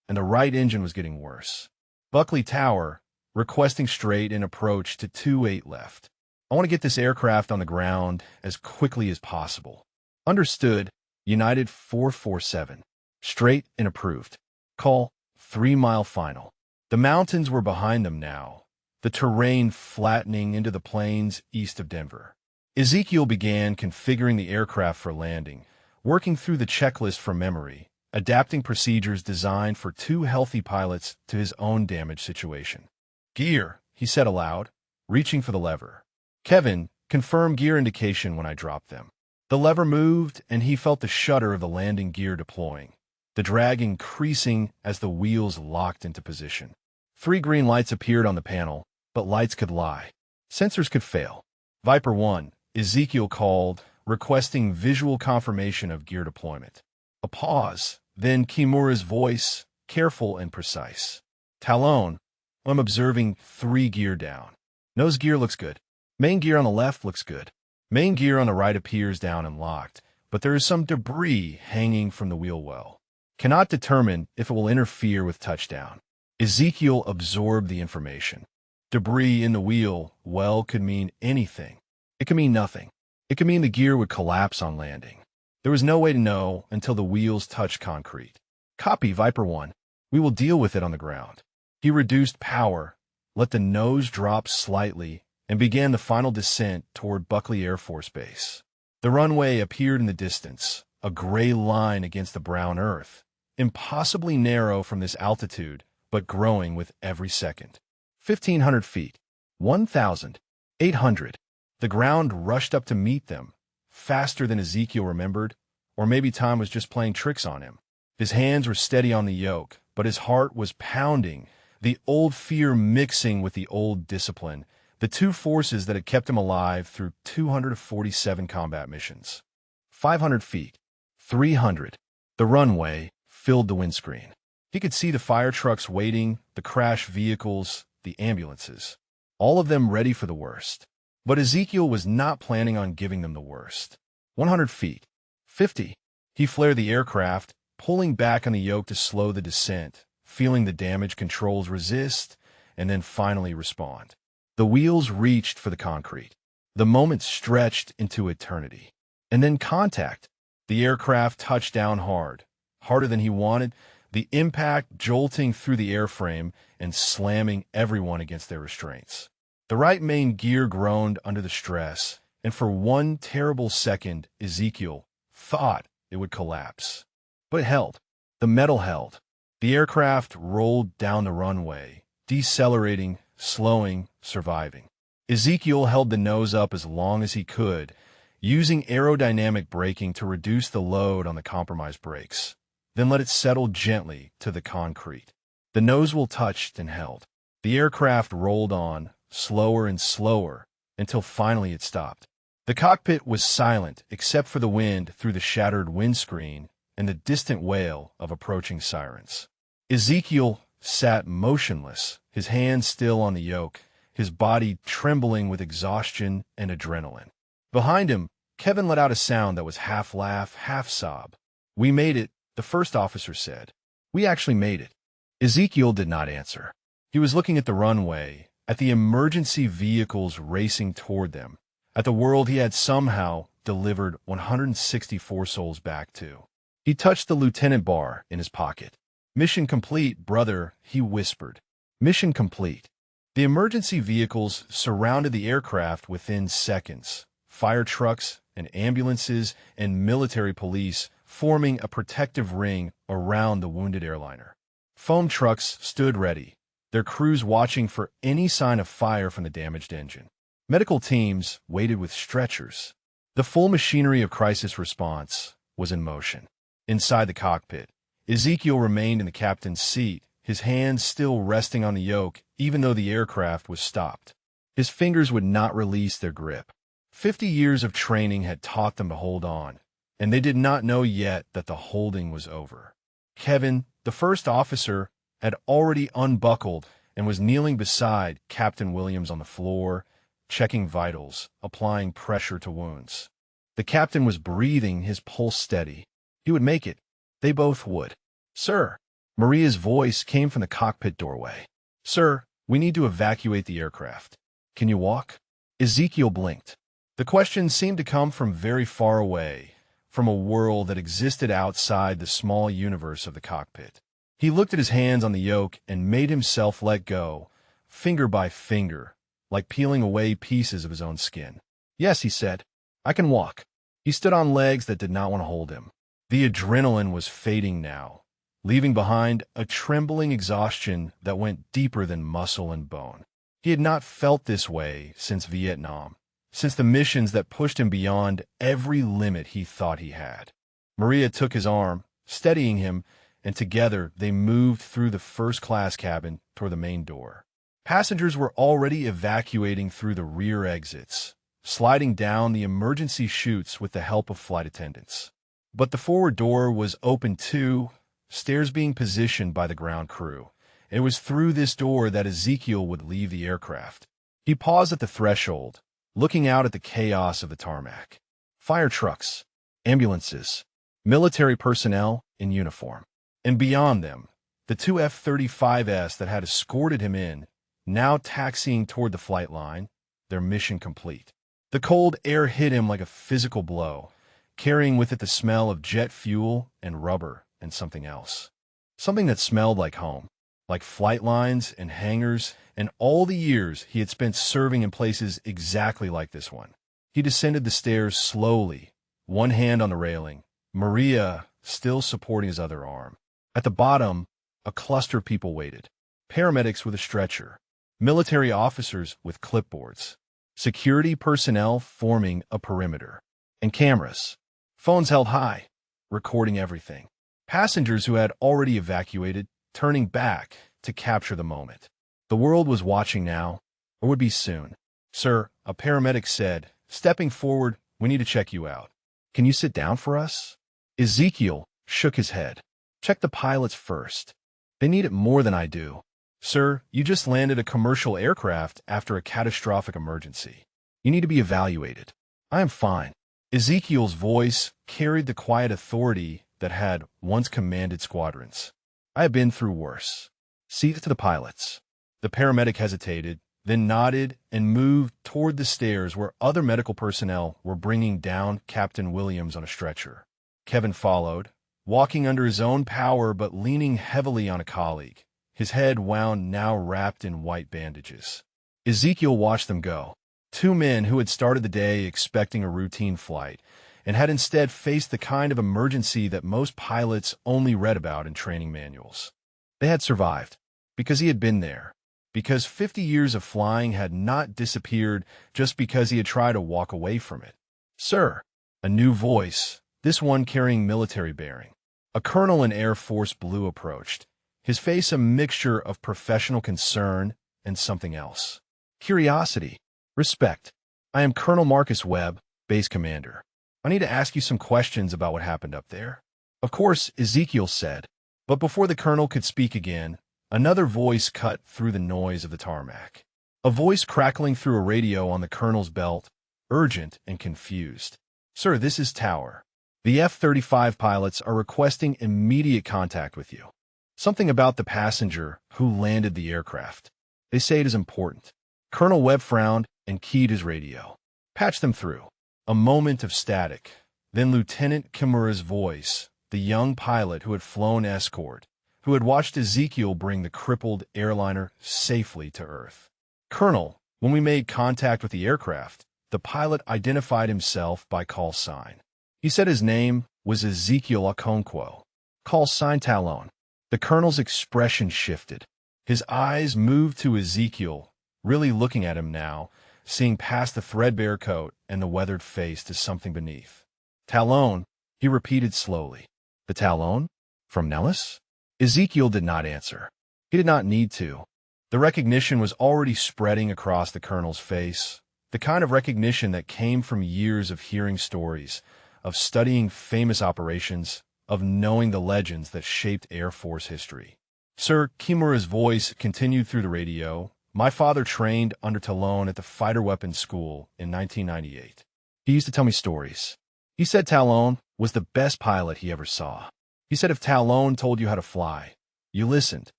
and the right engine was getting worse. Buckley Tower, requesting straight and approach to 28 left. I want to get this aircraft on the ground as quickly as possible. Understood, United 447. Straight and approved. Call 3-mile final. The mountains were behind them now, the terrain flattening into the plains east of Denver. Ezekiel began configuring the aircraft for landing, working through the checklist from memory, adapting procedures designed for two healthy pilots to his own damage situation. Gear, he said aloud, reaching for the lever. Kevin, confirm gear indication when I drop them. The lever moved, and he felt the shudder of the landing gear deploying, the drag increasing as the wheels locked into position. 3 green lights appeared on the panel, but lights could lie. Sensors could fail. Viper 1, Ezekiel called, requesting visual confirmation of gear deployment. A pause, then Kimura's voice, careful and precise. Talon, I'm observing 3 gear down. Nose gear looks good. Main gear on the left looks good. Main gear on the right appears down and locked, but there is some debris hanging from the wheel well. Cannot determine if it will interfere with touchdown. Ezekiel absorbed the information. Debris in the wheel well could mean anything. It could mean nothing. It could mean the gear would collapse on landing. There was no way to know until the wheels touched concrete. Copy, Viper 1. We will deal with it on the ground. He reduced power, let the nose drop slightly, and began the final descent toward Buckley Air Force Base. The runway appeared in the distance, a gray line against the brown earth, impossibly narrow from this altitude, but growing with every second. 1,500 feet. 1,800. The ground rushed up to meet them, faster than Ezekiel remembered, or maybe time was just playing tricks on him. His hands were steady on the yoke, but his heart was pounding, the old fear mixing with the old discipline, the two forces that had kept him alive through 247 combat missions. 500 feet. 300. The runway filled the windscreen. He could see the fire trucks waiting, the crash vehicles, the ambulances, all of them ready for the worst. But Ezekiel was not planning on giving them the worst. 100 feet. 50. He flared the aircraft, pulling back on the yoke to slow the descent, feeling the damage controls resist, and then finally respond. The wheels reached for the concrete. The moment stretched into eternity. And then contact. The aircraft touched down hard, harder than he wanted, the impact jolting through the airframe and slamming everyone against their restraints. The right main gear groaned under the stress, and for one terrible second, Ezekiel thought it would collapse. But it held. The metal held. The aircraft rolled down the runway, decelerating, slowing, surviving. Ezekiel held the nose up as long as he could, using aerodynamic braking to reduce the load on the compromised brakes, then let it settle gently to the concrete. The nose wheel touched and held. The aircraft rolled on, slower and slower, until finally it stopped. The cockpit was silent except for the wind through the shattered windscreen and the distant wail of approaching sirens. Ezekiel sat motionless, his hands still on the yoke, his body trembling with exhaustion and adrenaline. Behind him, Kevin let out a sound that was half laugh, half sob. "We made it," the first officer said. "We actually made it." Ezekiel did not answer. He was looking at the runway, at the emergency vehicles racing toward them, at the world he had somehow delivered 164 souls back to. He touched the lieutenant bar in his pocket. "Mission complete, brother," he whispered. "Mission complete." The emergency vehicles surrounded the aircraft within seconds. Fire trucks and ambulances and military police forming a protective ring around the wounded airliner. Foam trucks stood ready, their crews watching for any sign of fire from the damaged engine. Medical teams waited with stretchers. The full machinery of crisis response was in motion. Inside the cockpit, Ezekiel remained in the captain's seat, his hands still resting on the yoke even though the aircraft was stopped. His fingers would not release their grip. 50 years of training had taught them to hold on, and they did not know yet that the holding was over. Kevin, the first officer, had already unbuckled and was kneeling beside Captain Williams on the floor, checking vitals, applying pressure to wounds. The captain was breathing, his pulse steady. He would make it. They both would. "Sir." Maria's voice came from the cockpit doorway. "Sir, we need to evacuate the aircraft. Can you walk?" Ezekiel blinked. The question seemed to come from very far away, from a world that existed outside the small universe of the cockpit. He looked at his hands on the yoke and made himself let go, finger by finger, like peeling away pieces of his own skin. "Yes," he said, "I can walk." He stood on legs that did not want to hold him. The adrenaline was fading now, leaving behind a trembling exhaustion that went deeper than muscle and bone. He had not felt this way since Vietnam, since the missions that pushed him beyond every limit he thought he had. Maria took his arm, steadying him, and together they moved through the first-class cabin toward the main door. Passengers were already evacuating through the rear exits, sliding down the emergency chutes with the help of flight attendants. But the forward door was open too, stairs being positioned by the ground crew. It was through this door that Ezekiel would leave the aircraft. He paused at the threshold, looking out at the chaos of the tarmac. Fire trucks, ambulances, military personnel in uniform. And beyond them, the two F-35s that had escorted him in, now taxiing toward the flight line, their mission complete. The cold air hit him like a physical blow, carrying with it the smell of jet fuel and rubber and something else. Something that smelled like home, like flight lines and hangars and all the years he had spent serving in places exactly like this one. He descended the stairs slowly, one hand on the railing, Maria still supporting his other arm. At the bottom, a cluster of people waited. Paramedics with a stretcher, military officers with clipboards, security personnel forming a perimeter, and cameras, phones held high, recording everything. Passengers who had already evacuated, turning back to capture the moment. The world was watching now, or would be soon. "Sir," a paramedic said, stepping forward, "we need to check you out. Can you sit down for us?" Ezekiel shook his head. "Check the pilots first. They need it more than I do." "Sir, you just landed a commercial aircraft after a catastrophic emergency. You need to be evaluated." "I am fine." Ezekiel's voice carried the quiet authority that had once commanded squadrons. "I have been through worse. See to the pilots." The paramedic hesitated, then nodded and moved toward the stairs where other medical personnel were bringing down Captain Williams on a stretcher. Kevin followed, walking under his own power but leaning heavily on a colleague, his head wound now wrapped in white bandages. Ezekiel watched them go. Two men who had started the day expecting a routine flight and had instead faced the kind of emergency that most pilots only read about in training manuals. They had survived because he had been there, because 50 years of flying had not disappeared just because he had tried to walk away from it. "Sir," a new voice, this one carrying military bearing. A colonel in Air Force Blue approached, his face a mixture of professional concern and something else. Curiosity. Respect. "I am Colonel Marcus Webb, base commander. I need to ask you some questions about what happened up there." "Of course," Ezekiel said. But before the colonel could speak again, another voice cut through the noise of the tarmac. A voice crackling through a radio on the colonel's belt, urgent and confused. "Sir, this is Tower. The F-35 pilots are requesting immediate contact with you. Something about the passenger who landed the aircraft. They say it is important." Colonel Webb frowned and keyed his radio. "Patch them through." A moment of static. Then Lieutenant Kimura's voice, the young pilot who had flown Escort, who had watched Ezekiel bring the crippled airliner safely to Earth. "Colonel, when we made contact with the aircraft, the pilot identified himself by call sign. He said his name was Ezekiel Okonkwo. Call sign Talon." The colonel's expression shifted. His eyes moved to Ezekiel, really looking at him now, seeing past the threadbare coat and the weathered face to something beneath. "Talon," he repeated slowly. "The Talon? From Nellis?" Ezekiel did not answer. He did not need to. The recognition was already spreading across the colonel's face, the kind of recognition that came from years of hearing stories, of studying famous operations, of knowing the legends that shaped Air Force history. "Sir," Kimura's voice continued through the radio, "my father trained under Talon at the fighter weapons school in 1998. He used to tell me stories. He said Talon was the best pilot he ever saw. He said if Talon told you how to fly, you listened."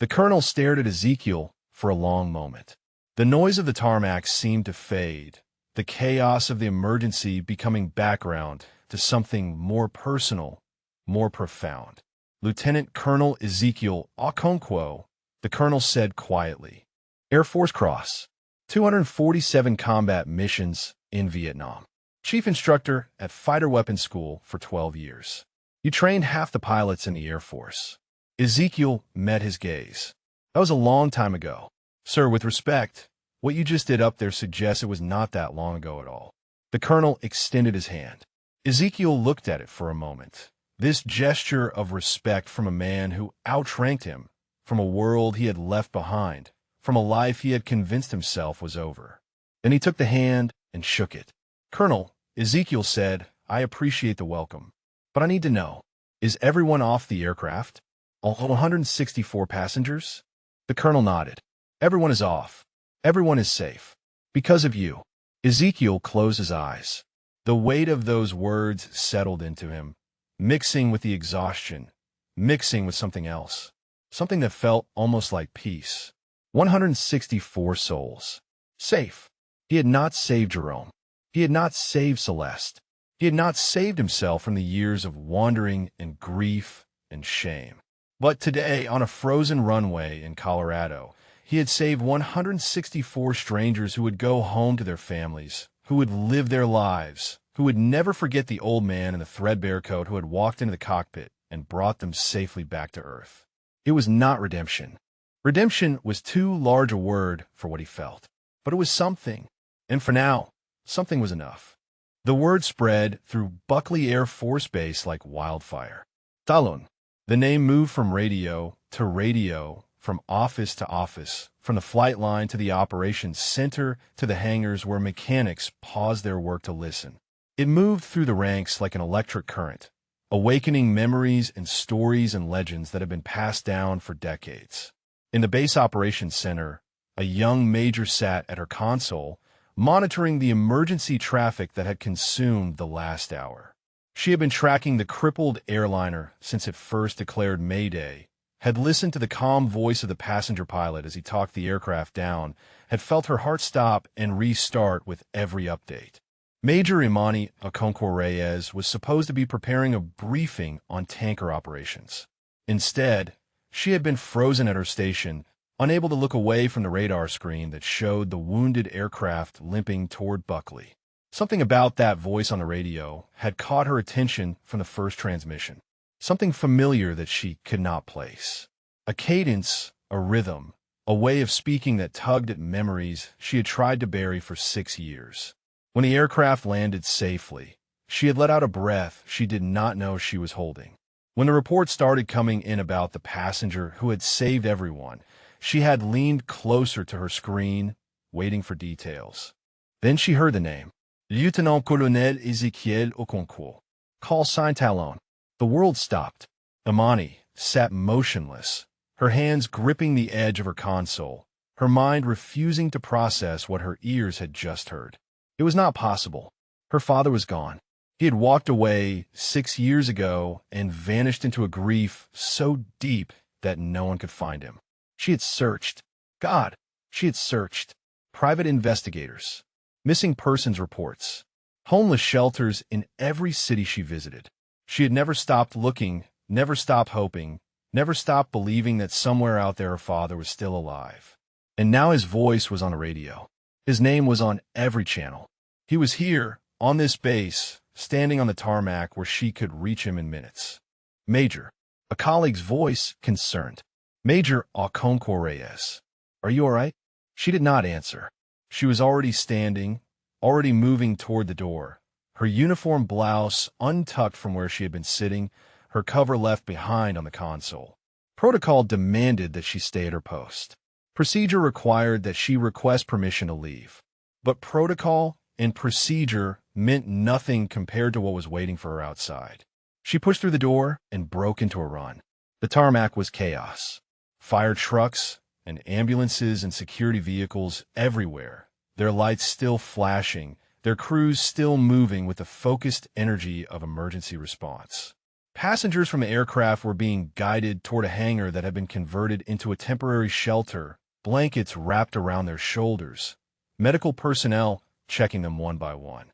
The colonel stared at Ezekiel for a long moment. The noise of the tarmac seemed to fade, the chaos of the emergency becoming background to something more personal, more profound. "Lieutenant Colonel Ezekiel Okonkwo," the colonel said quietly. "Air Force Cross, 247 combat missions in Vietnam. Chief instructor at Fighter Weapons School for 12 years. You trained half the pilots in the Air Force." Ezekiel met his gaze. "That was a long time ago. Sir, with respect, what you just did up there suggests it was not that long ago at all." The colonel extended his hand. Ezekiel looked at it for a moment. This gesture of respect from a man who outranked him, from a world he had left behind, from a life he had convinced himself was over. Then he took the hand and shook it. "Colonel," Ezekiel said, "I appreciate the welcome. But I need to know, is everyone off the aircraft? All 164 passengers?" The colonel nodded. "Everyone is off. Everyone is safe. Because of you." Ezekiel closed his eyes. The weight of those words settled into him, mixing with the exhaustion, mixing with something else, something that felt almost like peace. 164 souls. Safe. He had not saved Jerome. He had not saved Celeste. He had not saved himself from the years of wandering and grief and shame. But today, on a frozen runway in Colorado, he had saved 164 strangers who would go home to their families, who would live their lives, who would never forget the old man in the threadbare coat who had walked into the cockpit and brought them safely back to Earth. It was not redemption. Redemption was too large a word for what he felt. But it was something. And for now, something was enough. The word spread through Buckley Air Force Base like wildfire. Talon. The name moved from radio to radio, from office to office, from the flight line to the operations center to the hangars where mechanics paused their work to listen. It moved through the ranks like an electric current, awakening memories and stories and legends that had been passed down for decades. In the base operations center, a young major sat at her console, monitoring the emergency traffic that had consumed the last hour. She had been tracking the crippled airliner since it first declared Mayday, had listened to the calm voice of the passenger pilot as he talked the aircraft down, had felt her heart stop and restart with every update. Major Imani Okonkwo-Reyes was supposed to be preparing a briefing on tanker operations. Instead, she had been frozen at her station, unable to look away from the radar screen that showed the wounded aircraft limping toward Buckley. Something about that voice on the radio had caught her attention from the first transmission. Something familiar that she could not place. A cadence, a rhythm, a way of speaking that tugged at memories she had tried to bury for 6 years. When the aircraft landed safely, she had let out a breath she did not know she was holding. When the reports started coming in about the passenger who had saved everyone, she had leaned closer to her screen, waiting for details. Then she heard the name. Lieutenant Colonel Ezekiel Okonkwo. Call sign Talon. The world stopped. Imani sat motionless, her hands gripping the edge of her console, her mind refusing to process what her ears had just heard. It was not possible. Her father was gone. He had walked away 6 years ago and vanished into a grief so deep that no one could find him. She had searched. God, she had searched. Private investigators. Missing persons reports. Homeless shelters in every city she visited. She had never stopped looking, never stopped hoping, never stopped believing that somewhere out there her father was still alive. And now his voice was on the radio. His name was on every channel. He was here, on this base, standing on the tarmac where she could reach him in minutes. Major. A colleague's voice, concerned. Major Okonkwo-Reyes. Are you all right? She did not answer. She was already standing, already moving toward the door, her uniform blouse untucked from where she had been sitting, her cover left behind on the console. Protocol demanded that she stay at her post. Procedure required that she request permission to leave. But protocol and procedure meant nothing compared to what was waiting for her outside. She pushed through the door and broke into a run. The tarmac was chaos. Fire trucks and ambulances and security vehicles everywhere, their lights still flashing, their crews still moving with the focused energy of emergency response. Passengers from the aircraft were being guided toward a hangar that had been converted into a temporary shelter, blankets wrapped around their shoulders, medical personnel checking them one by one.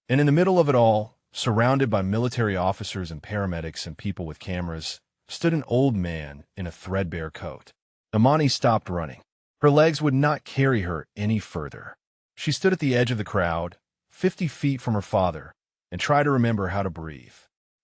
And in the middle of it all, surrounded by military officers and paramedics and people with cameras, stood an old man in a threadbare coat. Imani stopped running. Her legs would not carry her any further. She stood at the edge of the crowd, 50 feet from her father, and tried to remember how to breathe.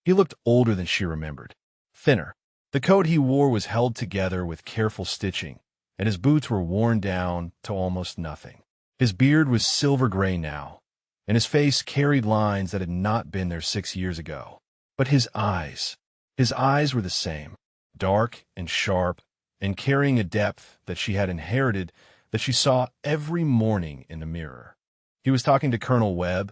He looked older than she remembered, thinner. The coat he wore was held together with careful stitching, and his boots were worn down to almost nothing. His beard was silver gray now, and his face carried lines that had not been there 6 years ago. But his eyes were the same, dark and sharp, and carrying a depth that she had inherited that she saw every morning in the mirror. He was talking to Colonel Webb,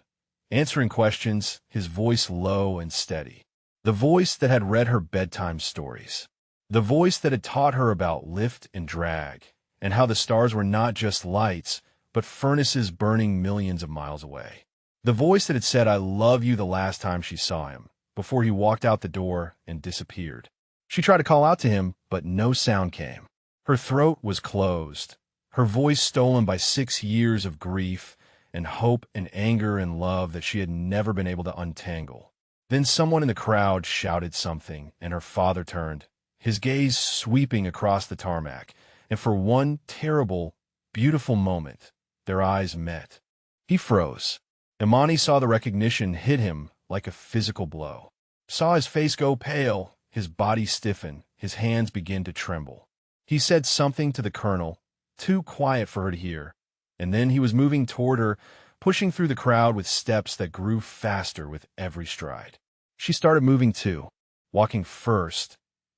answering questions, his voice low and steady. The voice that had read her bedtime stories. The voice that had taught her about lift and drag, and how the stars were not just lights, but furnaces burning millions of miles away. The voice that had said, "I love you," the last time she saw him, before he walked out the door and disappeared. She tried to call out to him, but no sound came. Her throat was closed, her voice stolen by 6 years of grief and hope and anger and love that she had never been able to untangle. Then someone in the crowd shouted something, and her father turned, his gaze sweeping across the tarmac, and for one terrible, beautiful moment, their eyes met. He froze. Imani saw the recognition hit him like a physical blow. Saw his face go pale, his body stiffen, his hands begin to tremble. He said something to the colonel, too quiet for her to hear, and then he was moving toward her, pushing through the crowd with steps that grew faster with every stride. She started moving too, walking first,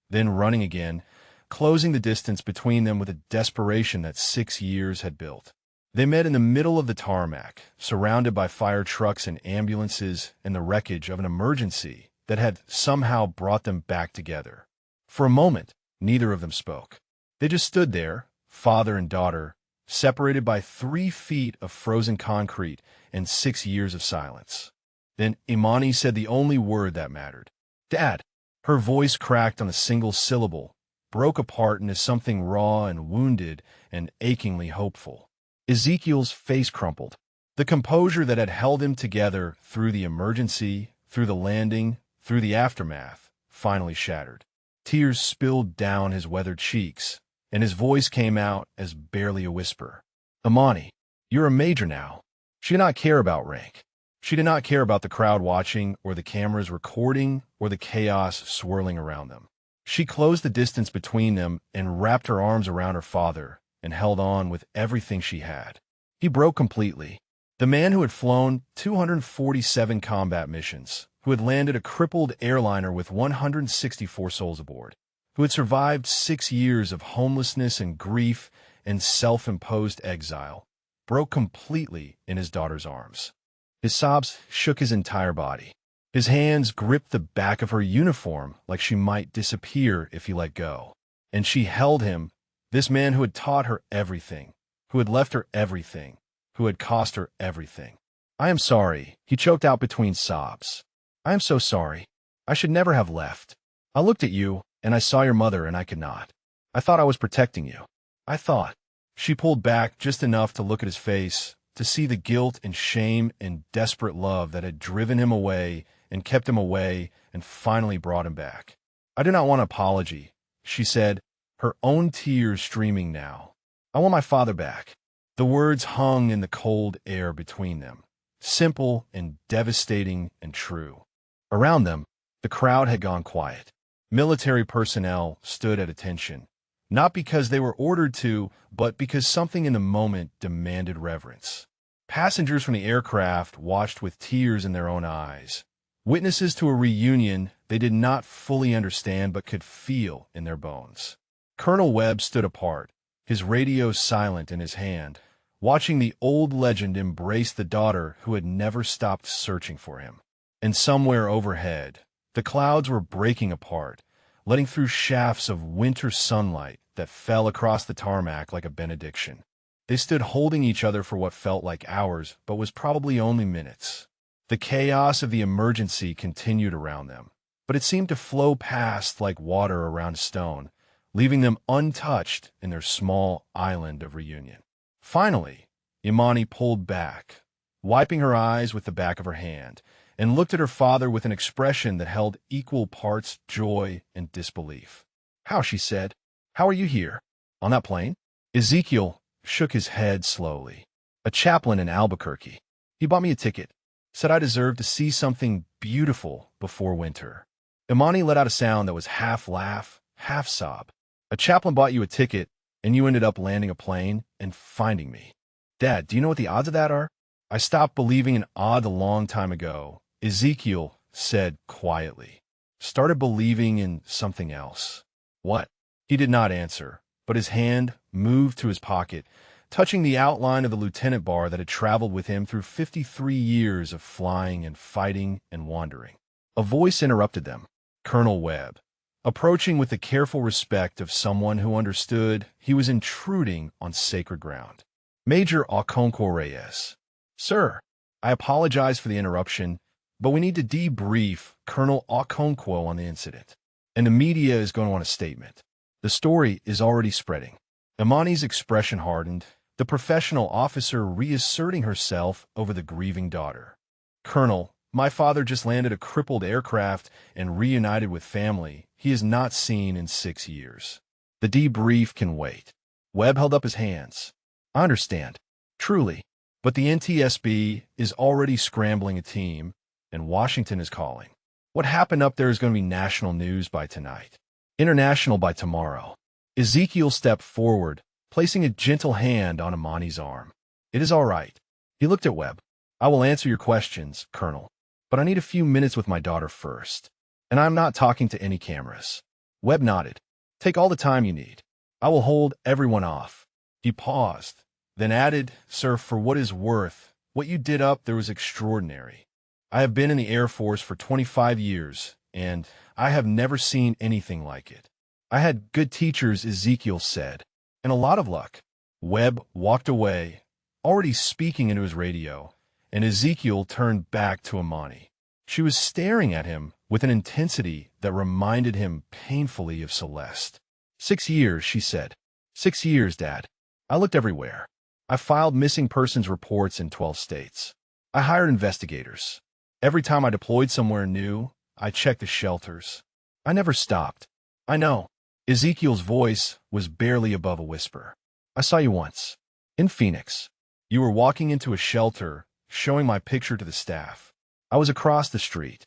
then running again, closing the distance between them with a desperation that 6 years had built. They met in the middle of the tarmac, surrounded by fire trucks and ambulances and the wreckage of an emergency that had somehow brought them back together. For a moment, neither of them spoke. They just stood there, father and daughter, separated by 3 feet of frozen concrete and 6 years of silence. Then Imani said the only word that mattered. "Dad." Her voice cracked on a single syllable, broke apart into something raw and wounded and achingly hopeful. Ezekiel's face crumpled. The composure that had held him together through the emergency, through the landing, through the aftermath, finally shattered. Tears spilled down his weathered cheeks, and his voice came out as barely a whisper. "Imani, you're a major now." She did not care about rank. She did not care about the crowd watching or the cameras recording or the chaos swirling around them. She closed the distance between them and wrapped her arms around her father and held on with everything she had. He broke completely. The man who had flown 247 combat missions, who had landed a crippled airliner with 164 souls aboard, who had survived 6 years of homelessness and grief and self-imposed exile, broke completely in his daughter's arms. His sobs shook his entire body. His hands gripped the back of her uniform like she might disappear if he let go. And she held him, this man who had taught her everything, who had left her everything, who had cost her everything. "I am sorry," he choked out between sobs. "I am so sorry. I should never have left. I looked at you, and I saw your mother, and I could not. I thought I was protecting you. I thought." She pulled back just enough to look at his face, to see the guilt and shame and desperate love that had driven him away and kept him away and finally brought him back. "I do not want an apology," she said, her own tears streaming now. "I want my father back." The words hung in the cold air between them, simple and devastating and true. Around them, the crowd had gone quiet. Military personnel stood at attention, not because they were ordered to, but because something in the moment demanded reverence. Passengers from the aircraft watched with tears in their own eyes, witnesses to a reunion they did not fully understand but could feel in their bones. Colonel Webb stood apart, his radio silent in his hand, watching the old legend embrace the daughter who had never stopped searching for him. And somewhere overhead, the clouds were breaking apart, letting through shafts of winter sunlight that fell across the tarmac like a benediction. They stood holding each other for what felt like hours, but was probably only minutes. The chaos of the emergency continued around them, but it seemed to flow past like water around stone, leaving them untouched in their small island of reunion. Finally, Imani pulled back, wiping her eyes with the back of her hand, and looked at her father with an expression that held equal parts joy and disbelief. "How?" she said. "How are you here? On that plane?" Ezekiel shook his head slowly. "A chaplain in Albuquerque. He bought me a ticket. Said I deserved to see something beautiful before winter." Imani let out a sound that was half laugh, half sob. "A chaplain bought you a ticket, and you ended up landing a plane and finding me. Dad, do you know what the odds of that are?" "I stopped believing in odds a long time ago," Ezekiel said quietly. "Started believing in something else." "What?" He did not answer, but his hand moved to his pocket, touching the outline of the lieutenant bar that had traveled with him through 53 years of flying and fighting and wandering. A voice interrupted them. Colonel Webb, approaching with the careful respect of someone who understood he was intruding on sacred ground. Major Okonkwo Reyes. Sir, I apologize for the interruption, but we need to debrief Colonel Okonkwo on the incident. And the media is going to want a statement. The story is already spreading. Imani's expression hardened, the professional officer reasserting herself over the grieving daughter. Colonel, my father just landed a crippled aircraft and reunited with family he has not seen in 6 years. The debrief can wait. Webb held up his hands. I understand. Truly. But the NTSB is already scrambling a team, and Washington is calling. What happened up there is going to be national news by tonight. International by tomorrow. Ezekiel stepped forward, placing a gentle hand on Imani's arm. It is all right. He looked at Webb. I will answer your questions, Colonel, but I need a few minutes with my daughter first. And I'm not talking to any cameras. Webb nodded. Take all the time you need. I will hold everyone off. He paused, then added, Sir, for what is worth, what you did up there was extraordinary. I have been in the Air Force for 25 years, and I have never seen anything like it. I had good teachers, Ezekiel said, and a lot of luck. Webb walked away, already speaking into his radio, and Ezekiel turned back to Imani. She was staring at him with an intensity that reminded him painfully of Celeste. 6 years, she said. 6 years, Dad. I looked everywhere. I filed missing persons reports in 12 states. I hired investigators. Every time I deployed somewhere new, I checked the shelters. I never stopped. I know. Ezekiel's voice was barely above a whisper. I saw you once. In Phoenix. You were walking into a shelter, showing my picture to the staff. I was across the street.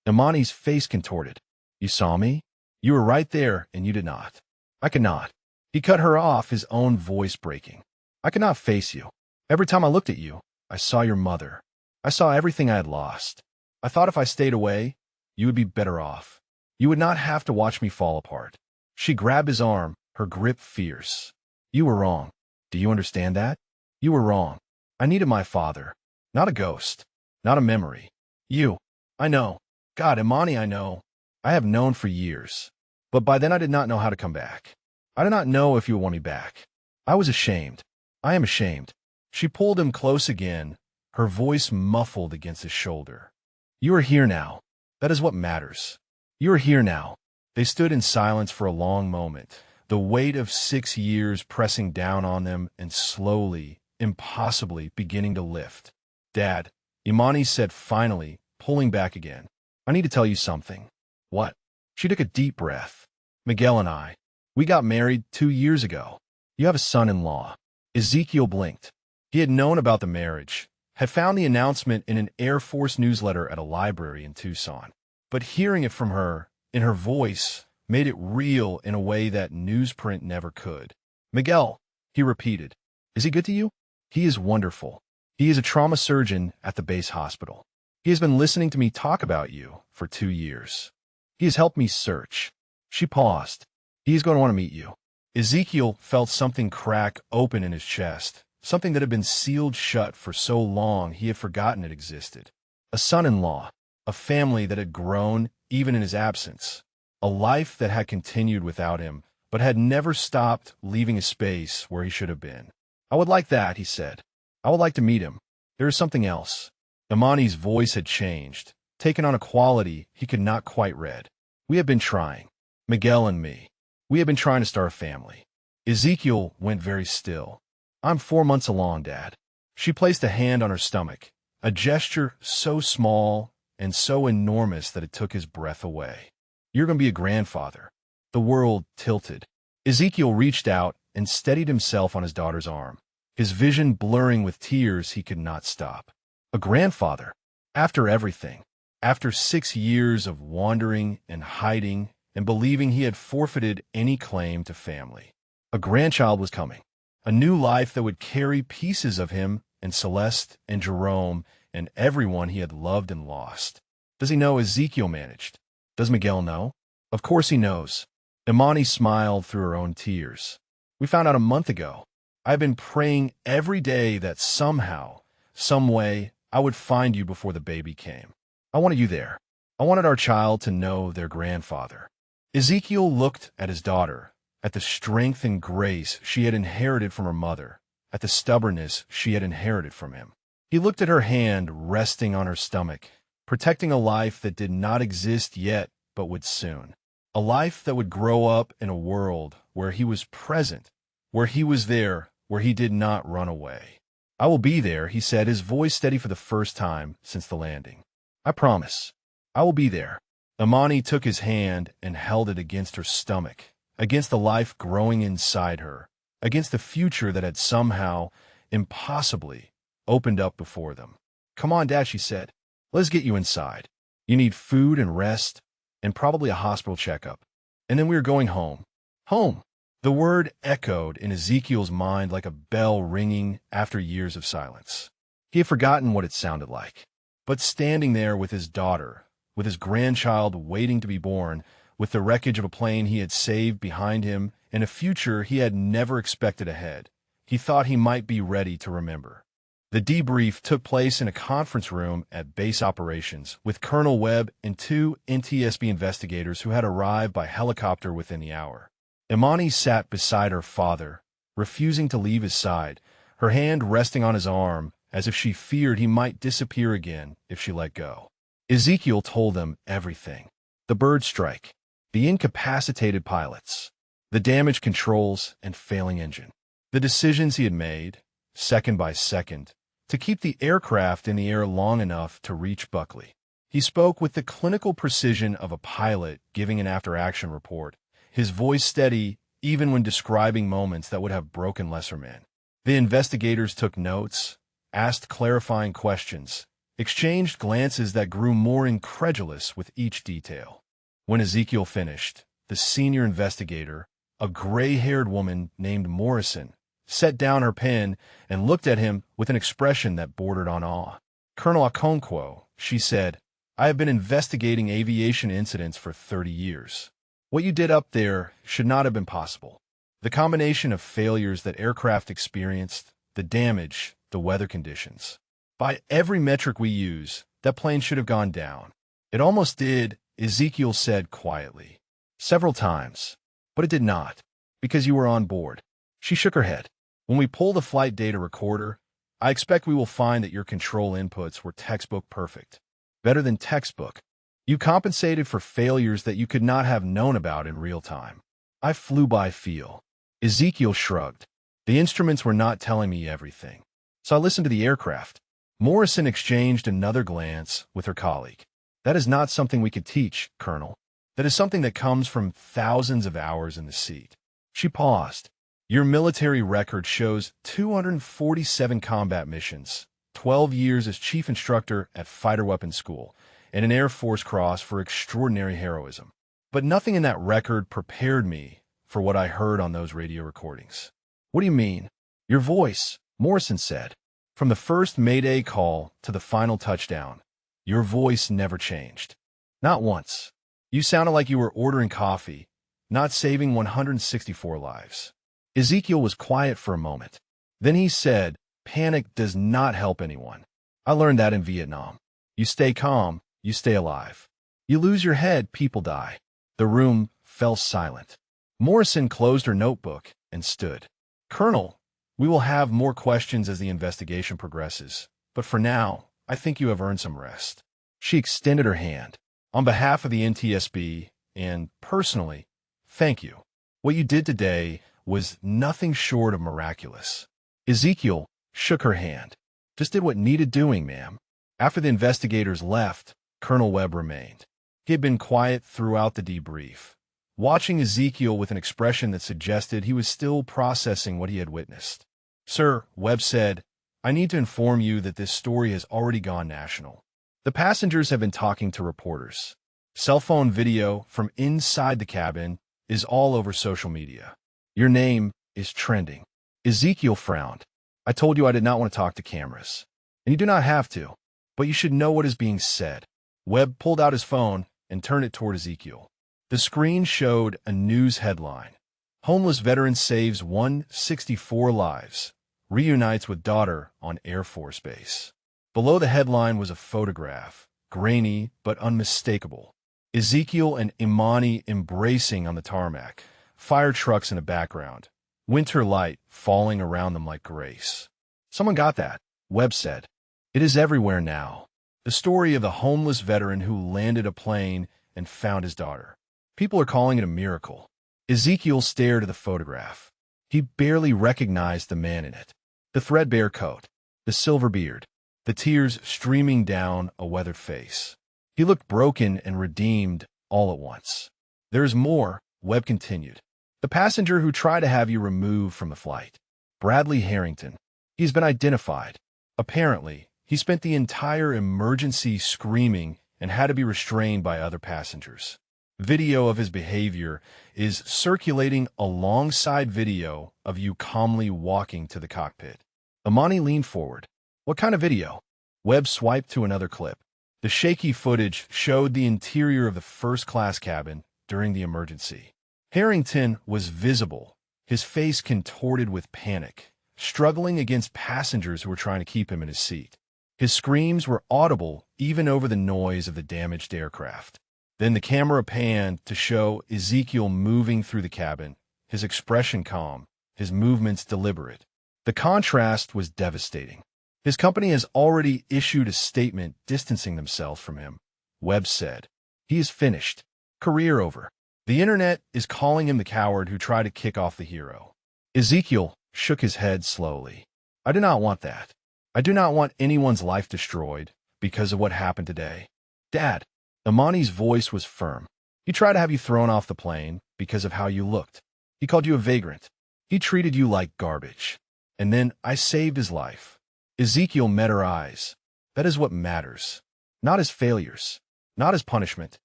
Imani's face contorted. You saw me? You were right there, and you did not. I could not. He cut her off, his own voice breaking. I could not face you. Every time I looked at you, I saw your mother. I saw everything I had lost. I thought if I stayed away, you would be better off. You would not have to watch me fall apart. She grabbed his arm, her grip fierce. You were wrong. Do you understand that? You were wrong. I needed my father. Not a ghost. Not a memory. You. I know. God, Imani, I know. I have known for years. But by then I did not know how to come back. I did not know if you would want me back. I was ashamed. I am ashamed. She pulled him close again, her voice muffled against his shoulder. You are here now. That is what matters. You are here now. They stood in silence for a long moment, the weight of 6 years pressing down on them and slowly, impossibly beginning to lift. Dad, Imani said finally, pulling back again. I need to tell you something. What? She took a deep breath. Miguel and I, we got married 2 years ago. You have a son-in-law. Ezekiel blinked. He had known about the marriage, had found the announcement in an Air Force newsletter at a library in Tucson. But hearing it from her, in her voice, made it real in a way that newsprint never could. Miguel, he repeated. Is he good to you? He is wonderful. He is a trauma surgeon at the base hospital. He has been listening to me talk about you for 2 years. He has helped me search. She paused. He is going to want to meet you. Ezekiel felt something crack open in his chest, something that had been sealed shut for so long he had forgotten it existed. A son-in-law, a family that had grown even in his absence, a life that had continued without him, but had never stopped leaving a space where he should have been. I would like that, he said. I would like to meet him. There is something else. Imani's voice had changed, taken on a quality he could not quite read. We have been trying. Miguel and me. We have been trying to start a family. Ezekiel went very still. I'm 4 months along, Dad. She placed a hand on her stomach, a gesture so small and so enormous that it took his breath away. You're going to be a grandfather. The world tilted. Ezekiel reached out and steadied himself on his daughter's arm, his vision blurring with tears he could not stop. A grandfather. After everything. After 6 years of wandering and hiding and believing he had forfeited any claim to family. A grandchild was coming. A new life that would carry pieces of him and Celeste and Jerome and everyone he had loved and lost. Does he know Ezekiel managed? Does Miguel know? Of course he knows. Imani smiled through her own tears. We found out a month ago. I've been praying every day that somehow, some way, I would find you before the baby came. I wanted you there. I wanted our child to know their grandfather. Ezekiel looked at his daughter, at the strength and grace she had inherited from her mother, at the stubbornness she had inherited from him. He looked at her hand resting on her stomach, protecting a life that did not exist yet but would soon. A life that would grow up in a world where he was present, where he was there, where he did not run away. "I will be there," he said, his voice steady for the first time since the landing. "I promise. I will be there." Imani took his hand and held it against her stomach, against the life growing inside her, against the future that had somehow, impossibly, opened up before them. "Come on, Dad," she said. "Let's get you inside. You need food and rest, and probably a hospital checkup. And then we are going home." Home! The word echoed in Ezekiel's mind like a bell ringing after years of silence. He had forgotten what it sounded like. But standing there with his daughter, with his grandchild waiting to be born, with the wreckage of a plane he had saved behind him, and a future he had never expected ahead, he thought he might be ready to remember. The debrief took place in a conference room at base operations with Colonel Webb and 2 NTSB investigators who had arrived by helicopter within the hour. Imani sat beside her father, refusing to leave his side, her hand resting on his arm as if she feared he might disappear again if she let go. Ezekiel told them everything. The bird strike, the incapacitated pilots, the damaged controls and failing engine, the decisions he had made, second by second, to keep the aircraft in the air long enough to reach Buckley. He spoke with the clinical precision of a pilot giving an after-action report, his voice steady even when describing moments that would have broken lesser men. The investigators took notes, asked clarifying questions, exchanged glances that grew more incredulous with each detail. When Ezekiel finished, the senior investigator, a gray-haired woman named Morrison, set down her pen and looked at him with an expression that bordered on awe. "Colonel Okonkwo," she said, "I have been investigating aviation incidents for 30 years. What you did up there should not have been possible. The combination of failures that aircraft experienced, the damage, the weather conditions. By every metric we use, that plane should have gone down. It almost did," Ezekiel said quietly. "Several times. But it did not, because you were on board." She shook her head. "When we pull the flight data recorder, I expect we will find that your control inputs were textbook perfect. Better than textbook. You compensated for failures that you could not have known about in real time. I flew by feel." Ezekiel shrugged. "The instruments were not telling me everything. So I listened to the aircraft." Morrison exchanged another glance with her colleague. "That is not something we could teach, Colonel. That is something that comes from thousands of hours in the seat." She paused. "Your military record shows 247 combat missions, 12 years as chief instructor at fighter weapons school, and an Air Force Cross for extraordinary heroism. But nothing in that record prepared me for what I heard on those radio recordings." "What do you mean?" "Your voice," Morrison said. "From the first Mayday call to the final touchdown, your voice never changed. Not once. You sounded like you were ordering coffee, not saving 164 lives." Ezekiel was quiet for a moment. Then he said, "Panic does not help anyone. I learned that in Vietnam. You stay calm, you stay alive. You lose your head, people die." The room fell silent. Morrison closed her notebook and stood. "Colonel, we will have more questions as the investigation progresses, but for now, I think you have earned some rest." She extended her hand. "On behalf of the NTSB, and personally, thank you. What you did today was nothing short of miraculous." Ezekiel shook her hand. "Just did what needed doing, ma'am." After the investigators left, Colonel Webb remained. He had been quiet throughout the debrief, watching Ezekiel with an expression that suggested he was still processing what he had witnessed. "Sir," Webb said, "I need to inform you that this story has already gone national. The passengers have been talking to reporters. Cell phone video from inside the cabin is all over social media. Your name is trending." Ezekiel frowned. "I told you I did not want to talk to cameras. And you do not have to, but you should know what is being said." Webb pulled out his phone and turned it toward Ezekiel. The screen showed a news headline. "Homeless veteran saves 164 lives, reunites with daughter on Air Force Base." Below the headline was a photograph, grainy but unmistakable. Ezekiel and Imani embracing on the tarmac, fire trucks in the background, winter light falling around them like grace. Someone got that, Webb said. It is everywhere now. The story of the homeless veteran who landed a plane and found his daughter. People are calling it a miracle. Ezekiel stared at the photograph. He barely recognized the man in it. The threadbare coat, the silver beard, the tears streaming down a weathered face. He looked broken and redeemed all at once. There's more, Webb continued. The passenger who tried to have you removed from the flight. Bradley Harrington. He's been identified. Apparently, he spent the entire emergency screaming and had to be restrained by other passengers. Video of his behavior is circulating alongside video of you calmly walking to the cockpit. Imani leaned forward. What kind of video? Webb swiped to another clip. The shaky footage showed the interior of the first-class cabin during the emergency. Harrington was visible, his face contorted with panic, struggling against passengers who were trying to keep him in his seat. His screams were audible even over the noise of the damaged aircraft. Then the camera panned to show Ezekiel moving through the cabin, his expression calm, his movements deliberate. The contrast was devastating. His company has already issued a statement distancing themselves from him, Webb said. He is finished. Career over. The internet is calling him the coward who tried to kick off the hero. Ezekiel shook his head slowly. I do not want that. I do not want anyone's life destroyed because of what happened today. Dad. Imani's voice was firm. He tried to have you thrown off the plane because of how you looked. He called you a vagrant. He treated you like garbage. And then I saved his life. Ezekiel met her eyes. That is what matters. Not his failures. Not his punishment.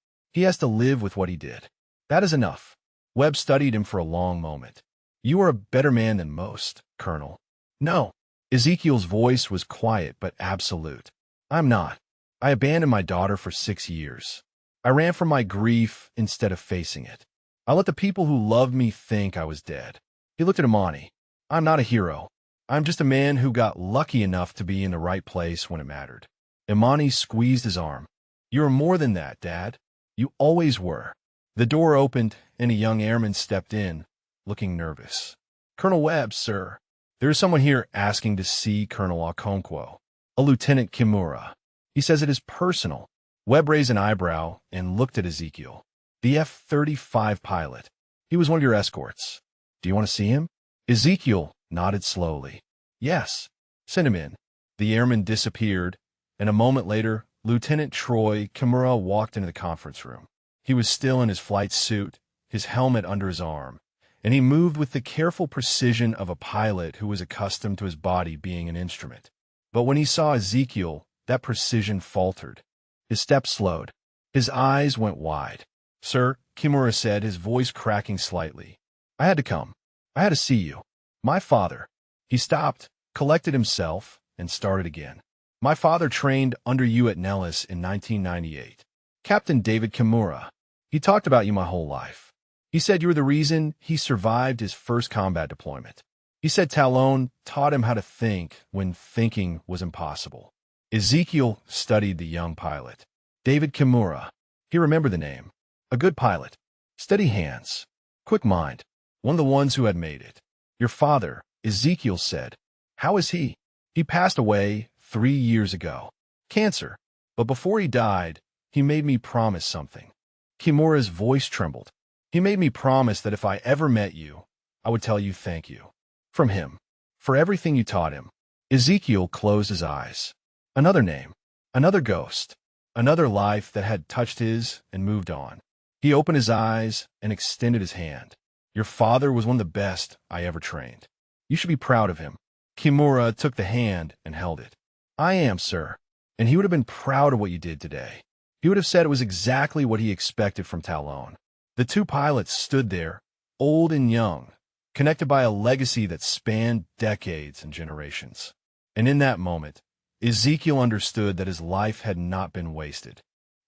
He has to live with what he did. That is enough. Webb studied him for a long moment. You are a better man than most, Colonel. No. Ezekiel's voice was quiet but absolute. I'm not. I abandoned my daughter for 6 years. I ran from my grief instead of facing it. I let the people who loved me think I was dead. He looked at Imani. I'm not a hero. I'm just a man who got lucky enough to be in the right place when it mattered. Imani squeezed his arm. You're more than that, Dad. You always were. The door opened, and a young airman stepped in, looking nervous. Colonel Webb, sir. There is someone here asking to see Colonel Okonkwo, a Lieutenant Kimura. He says it is personal. Webb raised an eyebrow and looked at Ezekiel. The F-35 pilot. He was one of your escorts. Do you want to see him? Ezekiel nodded slowly. Yes. Send him in. The airman disappeared, and a moment later, Lieutenant Troy Kimura walked into the conference room. He was still in his flight suit, his helmet under his arm, and he moved with the careful precision of a pilot who was accustomed to his body being an instrument. But when he saw Ezekiel, that precision faltered. His steps slowed. His eyes went wide. Sir, Kimura said, his voice cracking slightly. I had to come. I had to see you. My father. He stopped, collected himself, and started again. My father trained under you at Nellis in 1998. Captain David Kimura. He talked about you my whole life. He said you were the reason he survived his first combat deployment. He said Talon taught him how to think when thinking was impossible. Ezekiel studied the young pilot. David Kimura. He remembered the name. A good pilot. Steady hands. Quick mind. One of the ones who had made it. Your father, Ezekiel said. How is he? He passed away 3 years ago. Cancer. But before he died, he made me promise something. Kimura's voice trembled. He made me promise that if I ever met you, I would tell you thank you. From him. For everything you taught him. Ezekiel closed his eyes. Another name. Another ghost. Another life that had touched his and moved on. He opened his eyes and extended his hand. Your father was one of the best I ever trained. You should be proud of him. Kimura took the hand and held it. I am, sir. And he would have been proud of what you did today. He would have said it was exactly what he expected from Talon. The two pilots stood there, old and young, connected by a legacy that spanned decades and generations. And in that moment, Ezekiel understood that his life had not been wasted.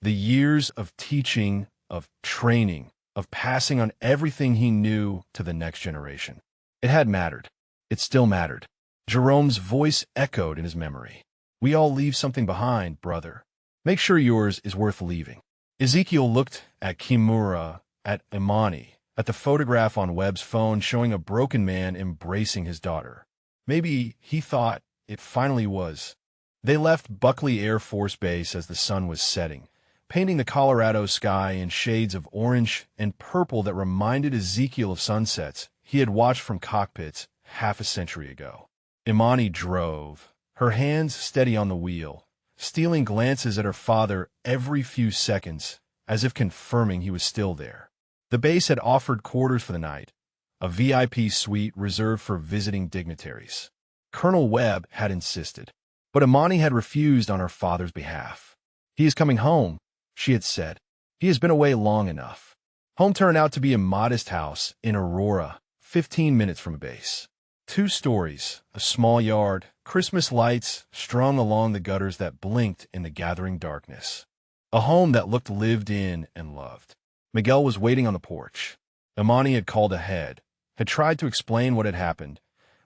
The years of teaching, of training, of passing on everything he knew to the next generation. It had mattered. It still mattered. Jerome's voice echoed in his memory. We all leave something behind, brother. Make sure yours is worth leaving. Ezekiel looked at Kimura, at Imani, at the photograph on Webb's phone showing a broken man embracing his daughter. Maybe he thought it finally was. They left Buckley Air Force Base as the sun was setting, painting the Colorado sky in shades of orange and purple that reminded Ezekiel of sunsets he had watched from cockpits half a century ago. Imani drove, her hands steady on the wheel, stealing glances at her father every few seconds, as if confirming he was still there. The base had offered quarters for the night, a VIP suite reserved for visiting dignitaries. Colonel Webb had insisted, but Imani had refused on her father's behalf. "He is coming home," she had said. "He has been away long enough." Home turned out to be a modest house in Aurora, 15 minutes from a base. 2 stories, a small yard, Christmas lights strung along the gutters that blinked in the gathering darkness. A home that looked lived in and loved. Miguel was waiting on the porch. Imani had called ahead, had tried to explain what had happened,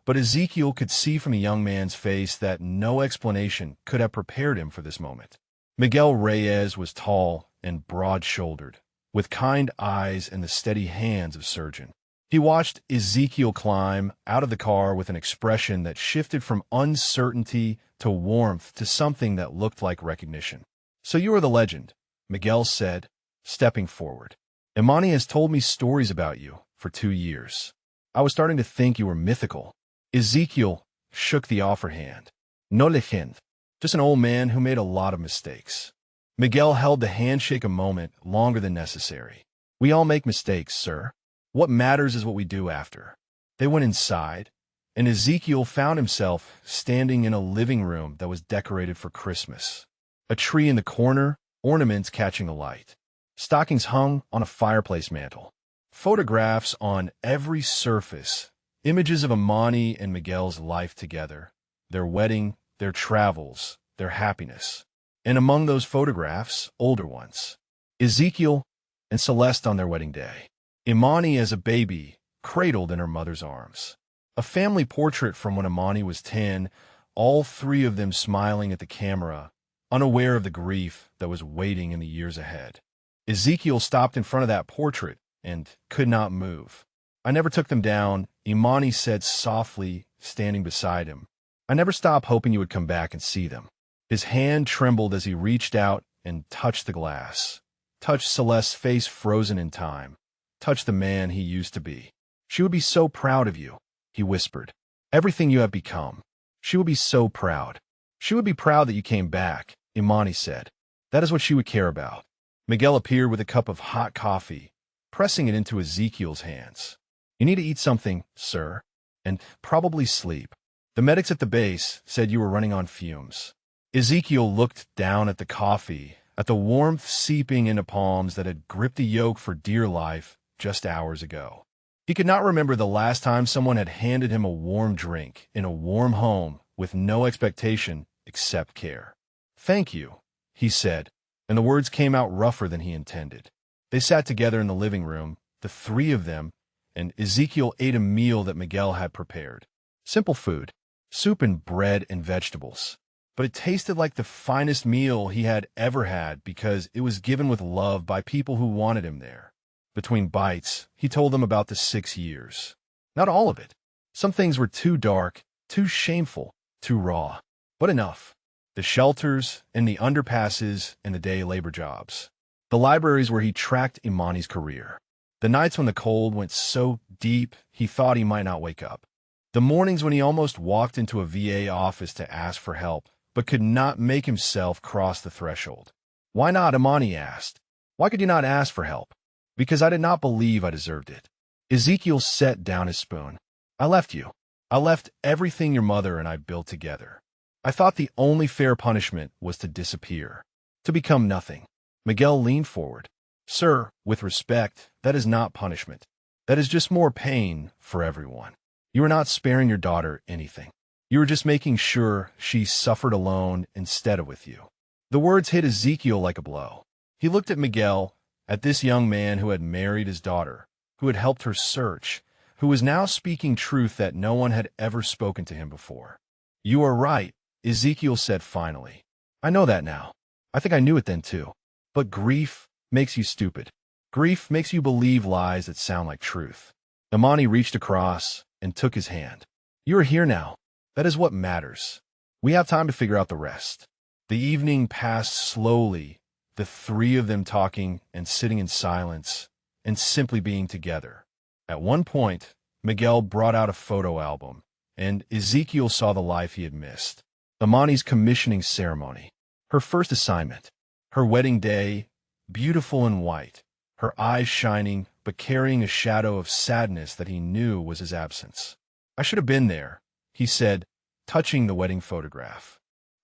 but Ezekiel could see from the young man's face that no explanation could have prepared him for this moment. Miguel Reyes was tall and broad-shouldered, with kind eyes and the steady hands of a surgeon. He watched Ezekiel climb out of the car with an expression that shifted from uncertainty to warmth to something that looked like recognition. "So you are the legend," Miguel said, stepping forward. "Imani has told me stories about you for 2 years. I was starting to think you were mythical." Ezekiel shook the offer hand. "No legend, just an old man who made a lot of mistakes." Miguel held the handshake a moment longer than necessary. "We all make mistakes, sir. What matters is what we do after." They went inside, and Ezekiel found himself standing in a living room that was decorated for Christmas. A tree in the corner, ornaments catching the light. Stockings hung on a fireplace mantel. Photographs on every surface, images of Imani and Miguel's life together, their wedding, their travels, their happiness. And among those photographs, older ones, Ezekiel and Celeste on their wedding day. Imani as a baby, cradled in her mother's arms. A family portrait from when Imani was 10, all 3 of them smiling at the camera, unaware of the grief that was waiting in the years ahead. Ezekiel stopped in front of that portrait and could not move. "I never took them down," Imani said softly, standing beside him. "I never stopped hoping you would come back and see them." His hand trembled as he reached out and touched the glass, touched Celeste's face frozen in time, touched the man he used to be. "She would be so proud of you," he whispered. "Everything you have become. She would be so proud." "She would be proud that you came back," Imani said. "That is what she would care about." Miguel appeared with a cup of hot coffee, pressing it into Ezekiel's hands. "You need to eat something, sir, and probably sleep. The medics at the base said you were running on fumes." Ezekiel looked down at the coffee, at the warmth seeping into palms that had gripped the yolk for dear life just hours ago. He could not remember the last time someone had handed him a warm drink in a warm home with no expectation except care. "Thank you," he said, and the words came out rougher than he intended. They sat together in the living room, the 3 of them, and Ezekiel ate a meal that Miguel had prepared. Simple food, soup and bread and vegetables. But it tasted like the finest meal he had ever had because it was given with love by people who wanted him there. Between bites, he told them about the 6 years. Not all of it. Some things were too dark, too shameful, too raw. But enough. The shelters and the underpasses and the day labor jobs. The libraries where he tracked Imani's career. The nights when the cold went so deep he thought he might not wake up. The mornings when he almost walked into a VA office to ask for help, but could not make himself cross the threshold. "Why not?" Imani asked. "Why could you not ask for help?" "Because I did not believe I deserved it." Ezekiel set down his spoon. "I left you. I left everything your mother and I built together. I thought the only fair punishment was to disappear, to become nothing." Miguel leaned forward. "Sir, with respect, that is not punishment. That is just more pain for everyone. You are not sparing your daughter anything. You are just making sure she suffered alone instead of with you." The words hit Ezekiel like a blow. He looked at Miguel, at this young man who had married his daughter, who had helped her search, who was now speaking truth that no one had ever spoken to him before. "You are right," Ezekiel said finally. "I know that now. I think I knew it then too. But grief makes you stupid. Grief makes you believe lies that sound like truth. Imani reached across and took his hand. You are here now. That is what matters. We have time to figure out the rest. The evening passed slowly, the three of them talking and sitting in silence and simply being together. At one point, Miguel brought out a photo album, and Ezekiel saw the life he had missed. Imani's commissioning ceremony, her first assignment, her wedding day, beautiful and white, her eyes shining but carrying a shadow of sadness that he knew was his absence. I should have been there, he said, touching the wedding photograph.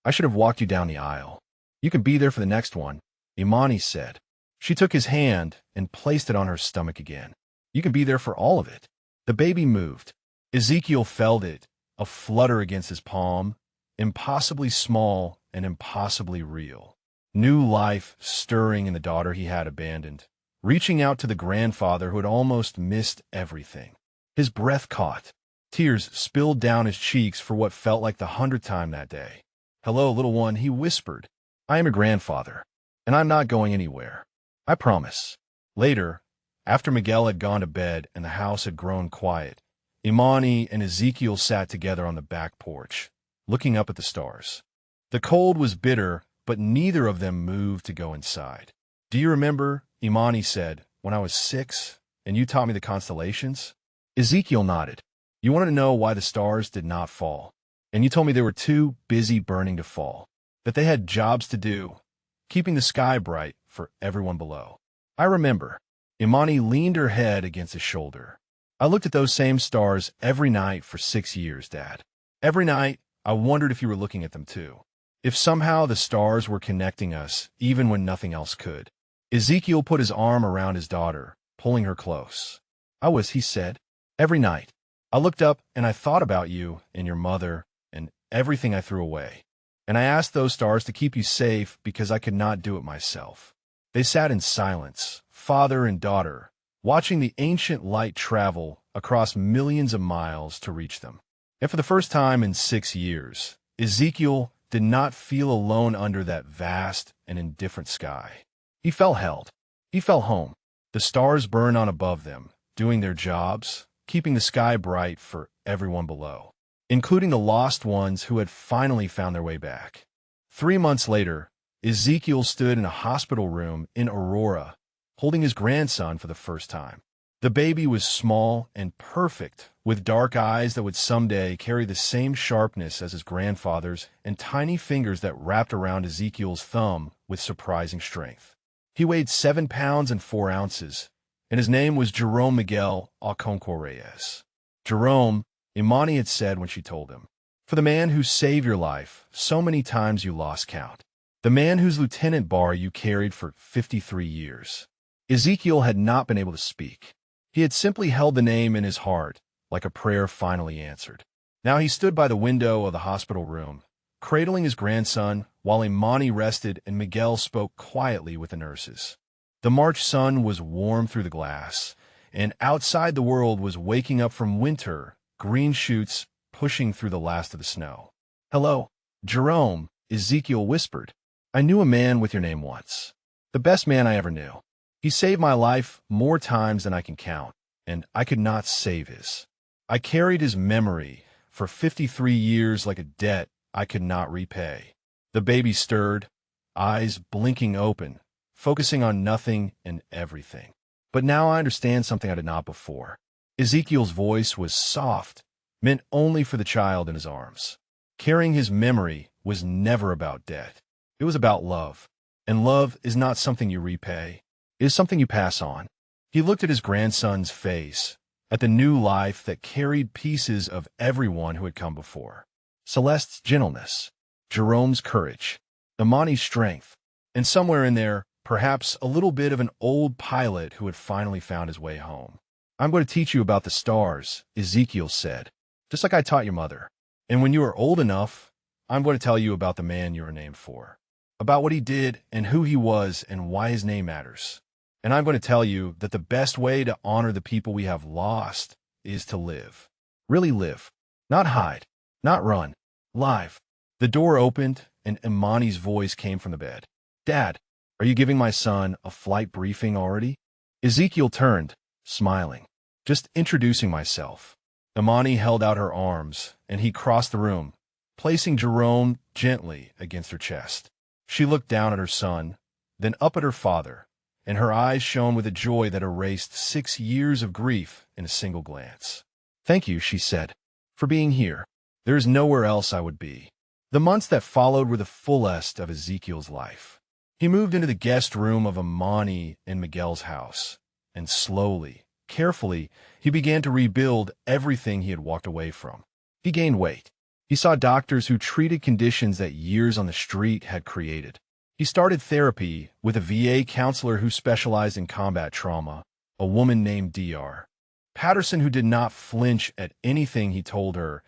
I should have walked you down the aisle. You can be there for the next one, Imani said. She took his hand and placed it on her stomach again. You can be there for all of it. The baby moved. Ezekiel felt it, a flutter against his palm, impossibly small and impossibly real. New life stirring in the daughter he had abandoned, reaching out to the grandfather who had almost missed everything. His breath caught. Tears spilled down his cheeks for what felt like the 100th time that day. Hello, little one, he whispered. I am your grandfather, and I'm not going anywhere. I promise. Later, after Miguel had gone to bed and the house had grown quiet, Imani and Ezekiel sat together on the back porch, looking up at the stars. The cold was bitter, but neither of them moved to go inside. Do you remember, Imani said, when I was 6, and you taught me the constellations? Ezekiel nodded. You wanted to know why the stars did not fall, and you told me they were too busy burning to fall, that they had jobs to do, keeping the sky bright for everyone below. I remember. Imani leaned her head against his shoulder. I looked at those same stars every night for 6 years, Dad. Every night, I wondered if you were looking at them too. If somehow the stars were connecting us, even when nothing else could. Ezekiel put his arm around his daughter, pulling her close. I was, he said, every night. I looked up and I thought about you and your mother and everything I threw away. And I asked those stars to keep you safe because I could not do it myself. They sat in silence, father and daughter, watching the ancient light travel across millions of miles to reach them. And for the first time in 6 years, Ezekiel did not feel alone under that vast and indifferent sky. He felt held. He felt home. The stars burned on above them, doing their jobs, keeping the sky bright for everyone below, including the lost ones who had finally found their way back. 3 months later, Ezekiel stood in a hospital room in Aurora, holding his grandson for the first time. The baby was small and perfect, with dark eyes that would someday carry the same sharpness as his grandfather's and tiny fingers that wrapped around Ezekiel's thumb with surprising strength. He weighed 7 pounds and 4 ounces, and his name was Jerome Miguel Alconco Reyes. Jerome, Imani had said when she told him, for the man who saved your life so many times you lost count. The man whose lieutenant bar you carried for 53 years. Ezekiel had not been able to speak. He had simply held the name in his heart, like a prayer finally answered. Now he stood by the window of the hospital room, cradling his grandson, while Imani rested and Miguel spoke quietly with the nurses. The March sun was warm through the glass, and outside the world was waking up from winter, green shoots pushing through the last of the snow. Hello, Jerome, Ezekiel whispered. I knew a man with your name once. The best man I ever knew. He saved my life more times than I can count, and I could not save his. I carried his memory for 53 years like a debt I could not repay. The baby stirred, eyes blinking open, focusing on nothing and everything. But now I understand something I did not before. Ezekiel's voice was soft, meant only for the child in his arms. Carrying his memory was never about debt. It was about love, and love is not something you repay. It is something you pass on. He looked at his grandson's face, at the new life that carried pieces of everyone who had come before. Celeste's gentleness, Jerome's courage, Imani's strength, and somewhere in there, perhaps a little bit of an old pilot who had finally found his way home. I'm going to teach you about the stars, Ezekiel said, just like I taught your mother. And when you are old enough, I'm going to tell you about the man you were named for, about what he did and who he was and why his name matters. And I'm going to tell you that the best way to honor the people we have lost is to live. Really live. Not hide. Not run. Live. The door opened, and Imani's voice came from the bed. Dad, are you giving my son a flight briefing already? Ezekiel turned, smiling. Just introducing myself. Imani held out her arms, and he crossed the room, placing Jerome gently against her chest. She looked down at her son, then up at her father, and her eyes shone with a joy that erased 6 years of grief in a single glance. "Thank you," she said, "for being here. There is nowhere else I would be." The months that followed were the fullest of Ezekiel's life. He moved into the guest room of Imani in Miguel's house, and slowly, carefully, he began to rebuild everything he had walked away from. He gained weight. He saw doctors who treated conditions that years on the street had created. He started therapy with a VA counselor who specialized in combat trauma, a woman named Dr. Patterson, who did not flinch at anything he told her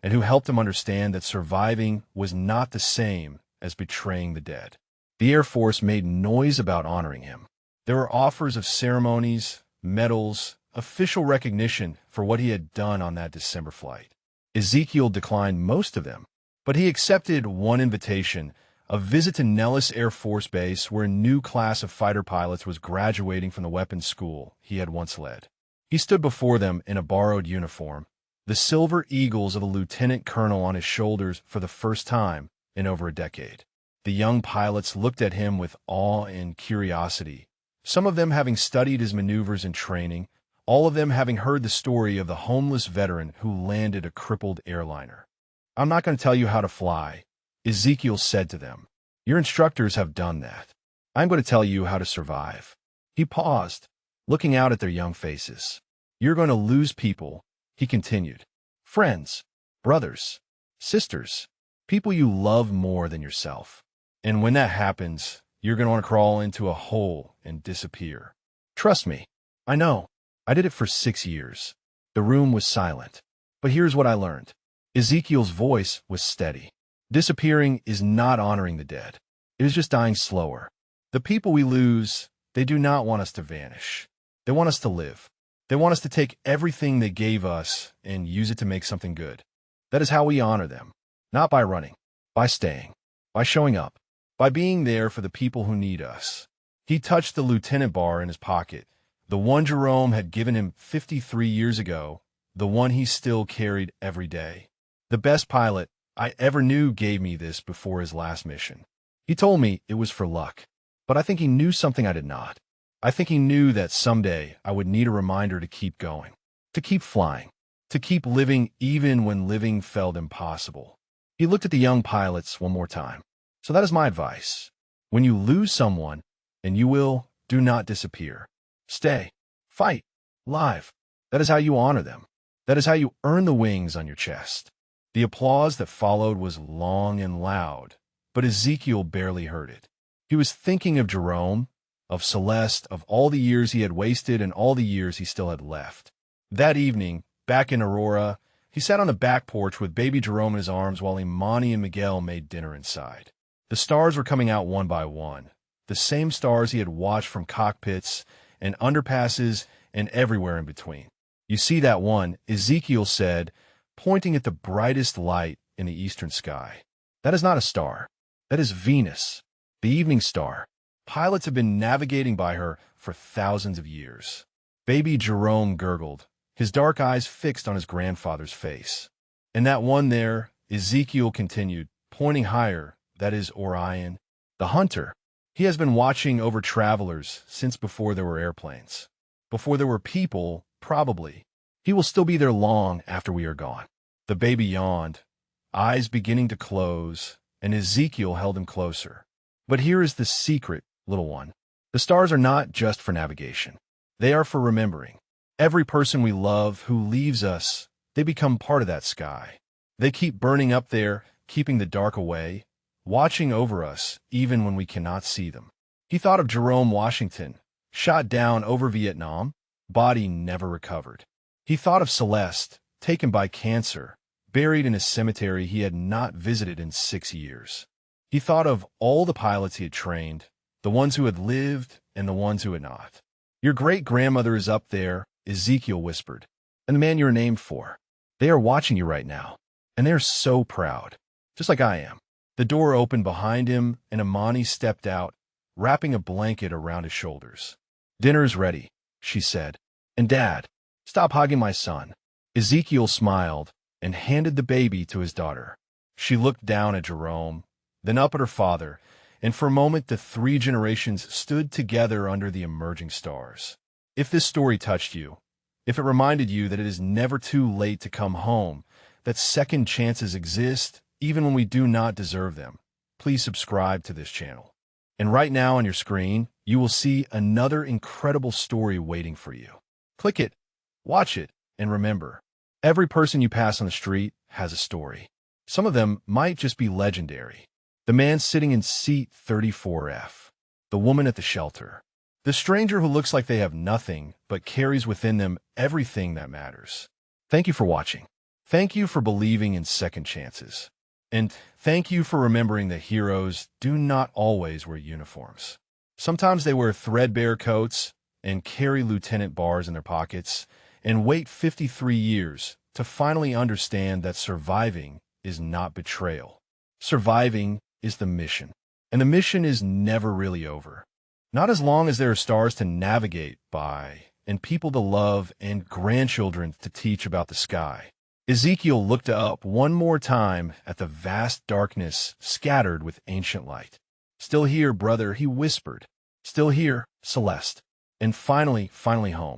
and who helped him understand that surviving was not the same as betraying the dead. The Air Force made noise about honoring him. There were offers of ceremonies, medals, official recognition for what he had done on that December flight. Ezekiel declined most of them, but he accepted one invitation, a visit to Nellis Air Force Base, where a new class of fighter pilots was graduating from the weapons school he had once led. He stood before them in a borrowed uniform, the silver eagles of a lieutenant colonel on his shoulders for the first time in over a decade. The young pilots looked at him with awe and curiosity, some of them having studied his maneuvers and training, all of them having heard the story of the homeless veteran who landed a crippled airliner. "I'm not going to tell you how to fly," Ezekiel said to them. "Your instructors have done that. I'm going to tell you how to survive." He paused, looking out at their young faces. "You're going to lose people," he continued. "Friends, brothers, sisters, people you love more than yourself. And when that happens, you're going to want to crawl into a hole and disappear. Trust me, I know. I did it for 6 years." The room was silent. "But here's what I learned." Ezekiel's voice was steady. "Disappearing is not honoring the dead. It is just dying slower. The people we lose, they do not want us to vanish. They want us to live. They want us to take everything they gave us and use it to make something good. That is how we honor them. Not by running, by staying, by showing up, by being there for the people who need us." He touched the lieutenant bar in his pocket, the one Jerome had given him 53 years ago, the one he still carried every day. "The best pilot I ever knew gave me this before his last mission. He told me it was for luck, but I think he knew something I did not. I think he knew that someday I would need a reminder to keep going, to keep flying, to keep living even when living felt impossible." He looked at the young pilots one more time. "So that is my advice. When you lose someone, and you will, do not disappear. Stay, fight, live. That is how you honor them. That is how you earn the wings on your chest." The applause that followed was long and loud, but Ezekiel barely heard it. He was thinking of Jerome, of Celeste, of all the years he had wasted and all the years he still had left. That evening, back in Aurora, he sat on the back porch with baby Jerome in his arms while Imani and Miguel made dinner inside. The stars were coming out one by one, the same stars he had watched from cockpits and underpasses and everywhere in between. "You see that one," Ezekiel said, pointing at the brightest light in the eastern sky. "That is not a star. That is Venus, the evening star. Pilots have been navigating by her for thousands of years." Baby Jerome gurgled, his dark eyes fixed on his grandfather's face. "And that one there," Ezekiel continued, pointing higher, "that is Orion, the hunter. He has been watching over travelers since before there were airplanes. Before there were people, probably. He will still be there long after we are gone." The baby yawned, eyes beginning to close, and Ezekiel held him closer. "But here is the secret, little one. The stars are not just for navigation. They are for remembering. Every person we love who leaves us, they become part of that sky. They keep burning up there, keeping the dark away, watching over us even when we cannot see them." He thought of Jerome Washington, shot down over Vietnam, body never recovered. He thought of Celeste, taken by cancer, buried in a cemetery he had not visited in 6 years. He thought of all the pilots he had trained, the ones who had lived and the ones who had not. "Your great-grandmother is up there," Ezekiel whispered, "and the man you're named for. They are watching you right now, and they are so proud, just like I am." The door opened behind him, and Imani stepped out, wrapping a blanket around his shoulders. "Dinner is ready," she said. And Dad, stop hugging my son. Ezekiel smiled and handed the baby to his daughter. She looked down at Jerome, then up at her father, and for a moment the three generations stood together under the emerging stars. If this story touched you, if it reminded you that it is never too late to come home, that second chances exist even when we do not deserve them, please subscribe to this channel. And right now on your screen, you will see another incredible story waiting for you. Click it, watch it, and remember, every person you pass on the street has a story. Some of them might just be legendary. The man sitting in seat 34F, the woman at the shelter, the stranger who looks like they have nothing but carries within them everything that matters. Thank you for watching. Thank you for believing in second chances. And thank you for remembering that heroes do not always wear uniforms. Sometimes they wear threadbare coats and carry lieutenant bars in their pockets and wait 53 years to finally understand that surviving is not betrayal. Surviving is the mission. And the mission is never really over. Not as long as there are stars to navigate by and people to love and grandchildren to teach about the sky. Ezekiel looked up one more time at the vast darkness scattered with ancient light. Still here, brother, he whispered. Still here, Celeste. And finally home.